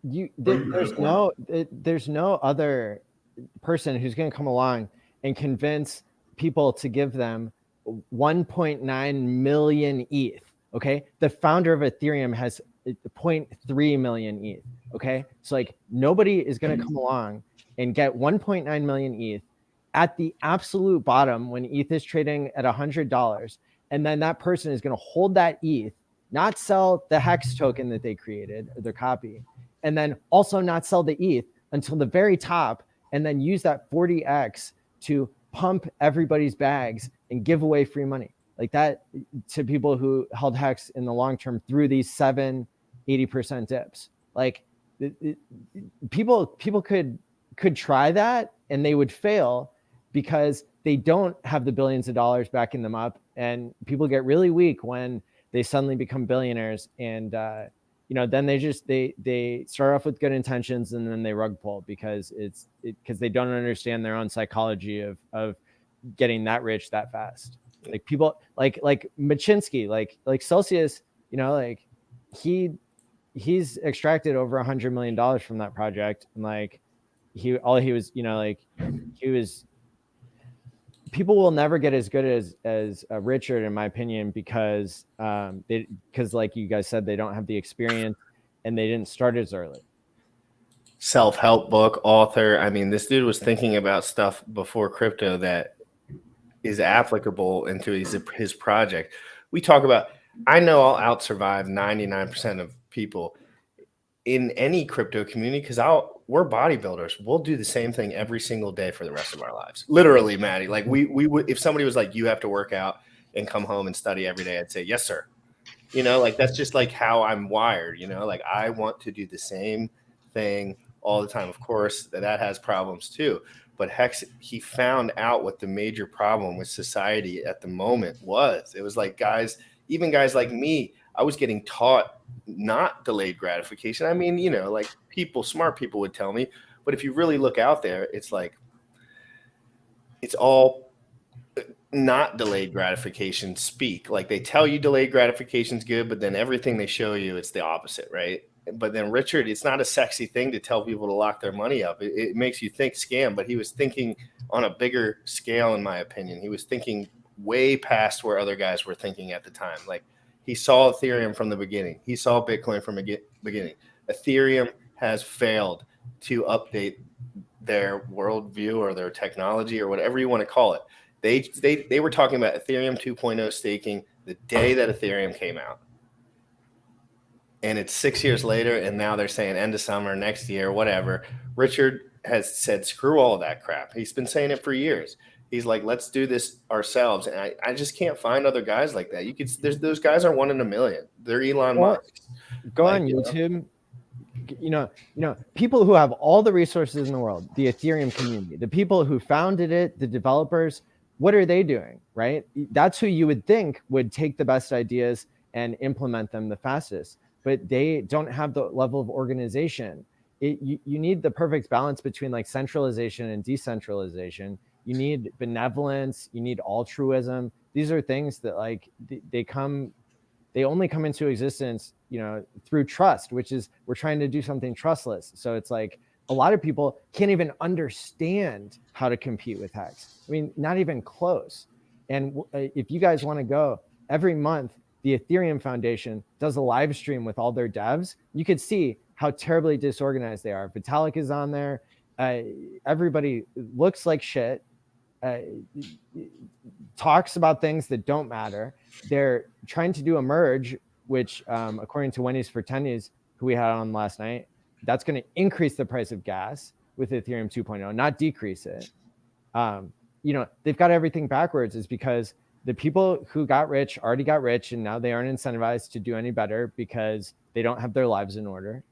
There's no other person who's going to come along and convince people to give them 1.9 million ETH. Okay, the founder of Ethereum has 0.3 million ETH. Okay, so like nobody is going to come along and get 1.9 million ETH at the absolute bottom when ETH is trading at $100, and then that person is going to hold that ETH, not sell the Hex token that they created, or their copy, and then also not sell the ETH until the very top, and then use that 40x to pump everybody's bags and give away free money like that to people who held Hex in the long term through these 80% dips. Like people could try that and they would fail because they don't have the billions of dollars backing them up, and people get really weak when they suddenly become billionaires. And then they start off with good intentions and then they rug pull because they don't understand their own psychology of getting that rich that fast. Like people like Machinsky, like Celsius, he's extracted over $100 million from that project, and people will never get as good as Richard, in my opinion, because like you guys said, they don't have the experience and they didn't start as early. Self-help book author. I mean, this dude was thinking about stuff before crypto that is applicable into his project. We talk about, I know I'll out-survive 99% of people in any crypto community because we're bodybuilders. We'll do the same thing every single day for the rest of our lives. Literally, Maddie. Like we would, if somebody was like, you have to work out and come home and study every day, I'd say, yes, sir. Like that's just like how I'm wired, like I want to do the same thing all the time. Of course, that has problems too. But Hex, he found out what the major problem with society at the moment was. It was like even guys like me, I was getting taught not delayed gratification. I mean, like smart people would tell me, but if you really look out there, it's like, it's all not delayed gratification speak. Like they tell you delayed gratification is good, but then everything they show you, it's the opposite, right? But then Richard, it's not a sexy thing to tell people to lock their money up. It makes you think scam, but he was thinking on a bigger scale, in my opinion. He was thinking way past where other guys were thinking at the time. Like he saw Ethereum from the beginning. He saw Bitcoin from the beginning. Ethereum has failed to update their worldview or their technology or whatever you want to call it. They were talking about Ethereum 2.0 staking the day that Ethereum came out. And it's 6 years later, and now they're saying end of summer, next year, whatever. Richard has said, screw all of that crap. He's been saying it for years. He's like, let's do this ourselves. And I just can't find other guys like that. Those guys are 1 in a million. They're Elon Musk. Go on YouTube. People who have all the resources in the world, the Ethereum community, the people who founded it, the developers, what are they doing, right? That's who you would think would take the best ideas and implement them the fastest. But they don't have the level of organization. You need the perfect balance between like centralization and decentralization. You need benevolence. You need altruism. These are things that like they only come into existence, through trust, which is we're trying to do something trustless. So it's like a lot of people can't even understand how to compete with Hex. I mean, not even close. And if you guys want to go, every month, the Ethereum Foundation does a live stream with all their devs. You could see how terribly disorganized they are. Vitalik is on there. Everybody looks like shit. Talks about things that don't matter. They're trying to do a merge, which, according to Wendy's for Tennies, who we had on last night, that's going to increase the price of gas with Ethereum 2.0, not decrease it. They've got everything backwards, is because the people who got rich already got rich, and now they aren't incentivized to do any better because they don't have their lives in order,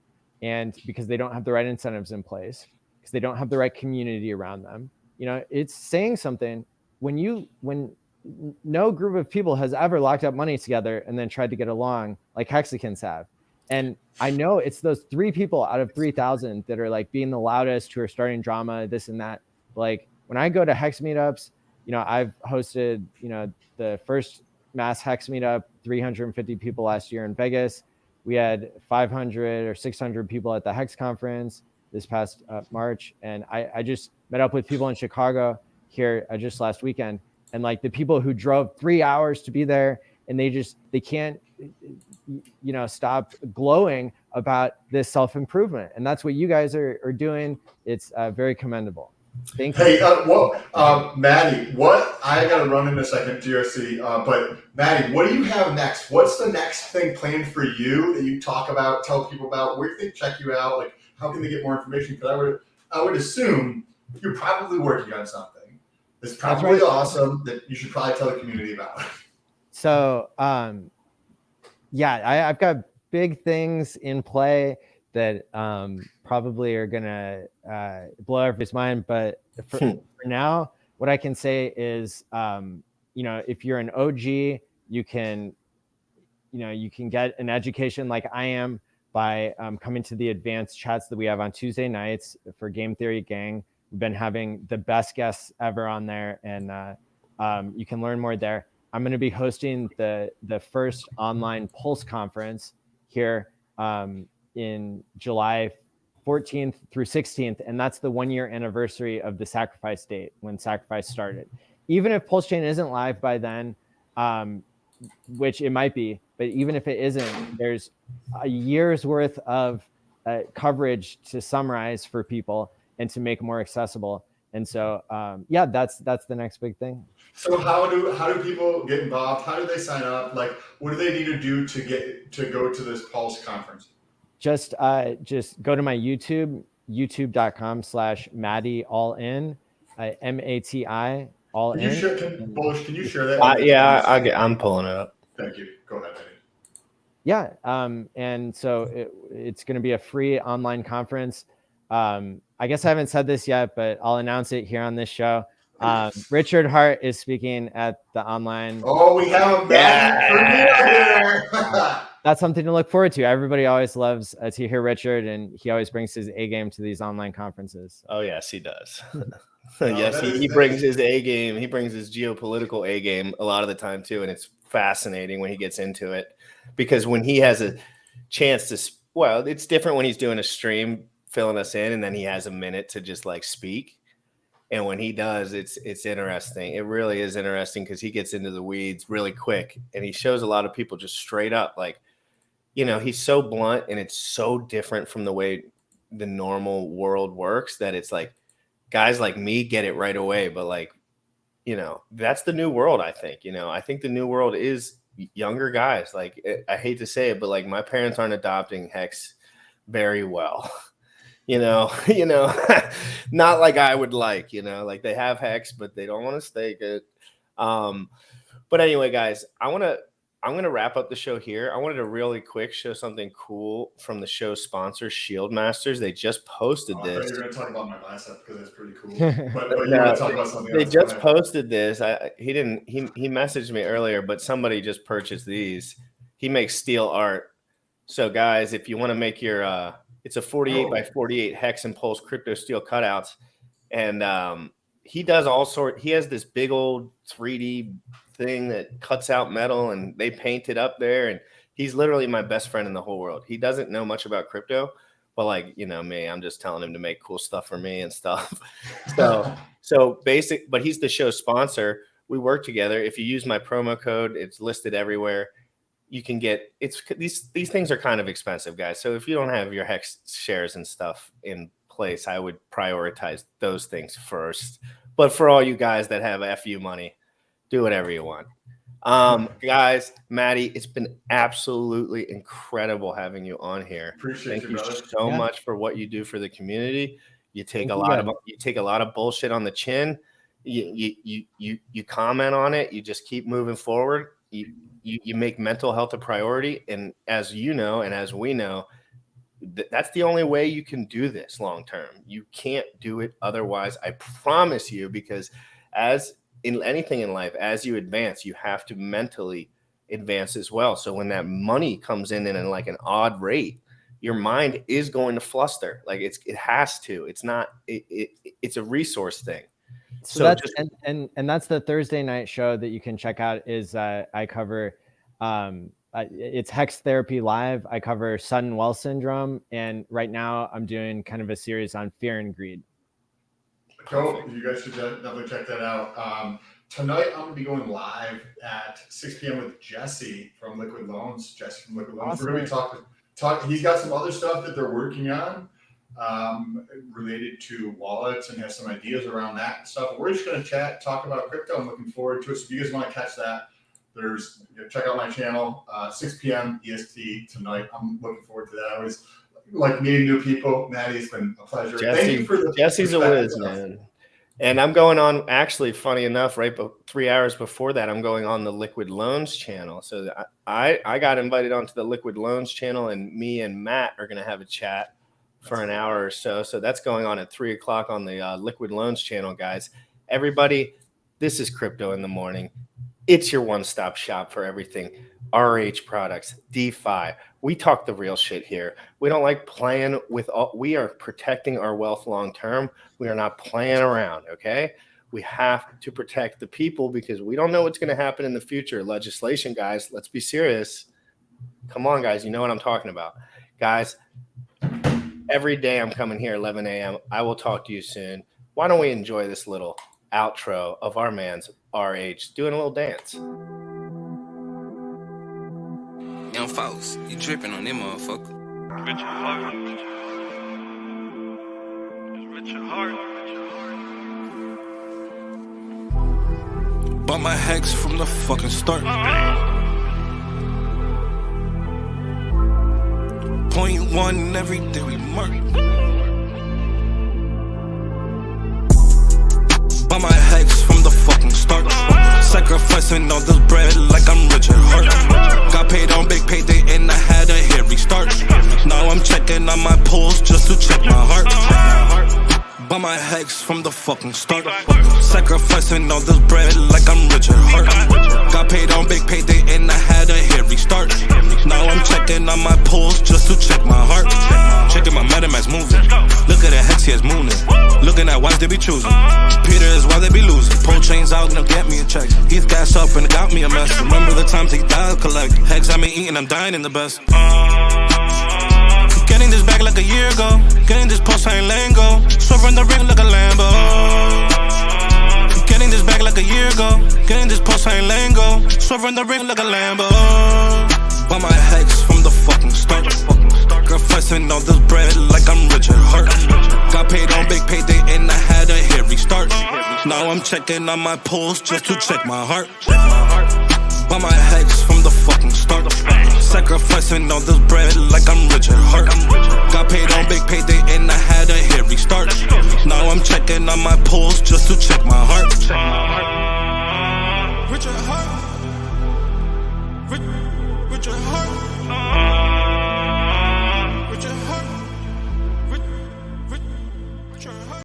and because they don't have the right incentives in place, because they don't have the right community around them. It's saying something when no group of people has ever locked up money together and then tried to get along like Hexicans have. And I know it's those 3 people out of 3,000 that are like being the loudest, who are starting drama, this and that. Like when I go to Hex meetups, I've hosted, the first mass Hex meetup, 350 people last year in Vegas. We had 500 or 600 people at the Hex conference this past March. And I just met up with people in Chicago here just last weekend. And like the people who drove 3 hours to be there, and they can't, stop glowing about this self-improvement. And that's what you guys are doing. It's very commendable. Thank you. Hey, Maddie, I got to run in a second, GRC, but Maddie, what do you have next? What's the next thing planned for you that you talk about, tell people about? Where can they check you out? Like, how can they get more information? Because I would assume you're probably working on something. It's probably right. Awesome that you should probably tell the community about. So, I've got big things in play that probably are gonna blow everybody's mind. But for now, what I can say is, if you're an OG, you can get an education like I am by coming to the advanced chats that we have on Tuesday nights for Game Theory Gang. We've been having the best guests ever on there, and you can learn more there. I'm going to be hosting the first online Pulse conference here in July 14th through 16th, and that's the 1-year anniversary of the Sacrifice date, when Sacrifice started. Even if Pulse Chain isn't live by then, which it might be, but even if it isn't, there's a year's worth of coverage to summarize for people and to make more accessible. And so, that's the next big thing. So how do people get involved? How do they sign up? Like, what do they need to do to go to this Pulse conference? Just go to my youtube.com/Matty Allin, MATI Allin. Can you share that? I'm pulling it up. Thank you. Go ahead, Matty. Yeah, and so it's going to be a free online conference. I guess I haven't said this yet, but I'll announce it here on this show. Richard Hart is speaking at the online. Oh, we have a Matty here. That's something to look forward to. Everybody always loves to hear Richard, and he always brings his A game to these online conferences. Oh, yes, he does. Yes, he brings his A game. He brings his geopolitical A game a lot of the time, too, and it's fascinating when he gets into it, because when he has a chance to, it's different when he's doing a stream filling us in, and then he has a minute to just like speak. And when he does, it's interesting. It really is interesting, because he gets into the weeds really quick, and he shows a lot of people just straight up, like, he's so blunt, and it's so different from the way the normal world works that it's like guys like me get it right away. But like, that's the new world. I think, I think the new world is younger guys. Like, I hate to say it, but like my parents aren't adopting Hex very well. Not like I would like, like they have Hex, but they don't want to stake it. But anyway, guys, I'm going to wrap up the show here. I wanted to really quick show something cool from the show sponsor, Shield Masters. They just posted this. I thought you were going to talk about my bicep, because that's pretty cool. But you want to talk about something they else. Just posted this. He messaged me earlier, but somebody just purchased these. He makes steel art. So guys, if you want to make your it's a 48 by 48 Hex and Pulse crypto steel cutouts. And he does all sorts. He has this big old 3D thing that cuts out metal, and they paint it up there. And he's literally my best friend in the whole world. He doesn't know much about crypto, But like, you know, me, I'm just telling him to make cool stuff for me and stuff. So but he's the show sponsor. We work together. If you use my promo code, it's listed everywhere. You can get these things are kind of expensive, guys. So if you don't have your Hex shares and stuff in place, I would prioritize those things first. But for all you guys that have FU money, do whatever you want. Guys, Maddie, it's been absolutely incredible having you on here. Appreciate Thank you, you brother. so much for what you do for the community. You take a lot of bullshit on the chin. You comment on it. You just keep moving forward. You make mental health a priority, and as you know, and as we know, that's the only way you can do this long term. You can't do it otherwise. I promise you, because as in anything in life, as you advance, you have to mentally advance as well. So when that money comes in like an odd rate, your mind is going to fluster. Like it has to. It's not. It's a resource thing. So that's and that's the Thursday night show that you can check out. Is I cover it's Hex Therapy Live. I cover sudden wealth syndrome, and right now I'm doing kind of a series on fear and greed. Cool. You guys should definitely check that out. Tonight I'm going to be going live at 6 p.m. with Jesse from Liquid Loans. Awesome. We're going to be talking. He's got some other stuff that they're working on related to wallets, and has some ideas around that and stuff. We're just going to talk about crypto. I'm looking forward to it. So if you guys want to catch that, check out my channel, 6 p.m. EST tonight. I'm looking forward to that. I always like meeting new people. Maddie, it's been a pleasure. Thank you for Jesse's a whiz, man. And I'm going on, actually, funny enough, 3 hours before that, I'm going on the Liquid Loans channel. So I got invited onto the Liquid Loans channel, and me and Matt are going to have a chat for an hour or so. So that's going on at 3 o'clock on the Liquid Loans channel, guys. Everybody, this is Crypto in the Morning. It's your one-stop shop for everything RH products, DeFi. We talk the real shit here. We don't like playing with we are protecting our wealth long term. We are not playing around, okay? We have to protect the people because we don't know what's going to happen in the future. Legislation, guys, let's be serious. Come on, guys, you know what I'm talking about. Guys, every day I'm coming here 11 a.m. I will talk to you soon. Why don't we enjoy this little outro of our man's RH doing a little dance. Young folks, you tripping on them motherfucker. Richard Heart. Richard Heart. Bought my Hex from the fucking start. .1 every day we mark. Bought my Hex from the fucking start. Sacrificing all this bread like I'm Richard Hart. Got paid on big payday and I had a hair restart. Now I'm checking on my pulse just to check my heart. Bought my Hex from the fucking start. Sacrificing all this bread like I'm Richard Hart. Got paid on big payday and I had a hair restart. Now I'm checking on my pulse just to check my heart. Checking my MetaMask moving. Look at the Hex, he is mooning. Looking at why they be choosing. Peter is why they be losing. Pull chains out and they'll get me a check. He's gas up and it got me a mess. Remember the times he died collect. Hex I been eating, I'm dying in the best. Getting this back like a year ago. Getting this post, I ain't letting go. Swerving the ring like a Lambo. Getting this back like a year ago. Getting this post, I ain't letting go. Swerving the ring like a Lambo. Bought my Hex from the fucking start. Sacrificing all this bread like I'm Richard Hart. Got paid on big payday and I had a hair restart. Now I'm checking on my pulse just to check my heart. Bought my Hex from the fucking start. Sacrificing all this bread like I'm Richard Hart. Got paid on big payday and I had a hair restart. Now I'm checking on my pulse just to check my heart. Richard Hart.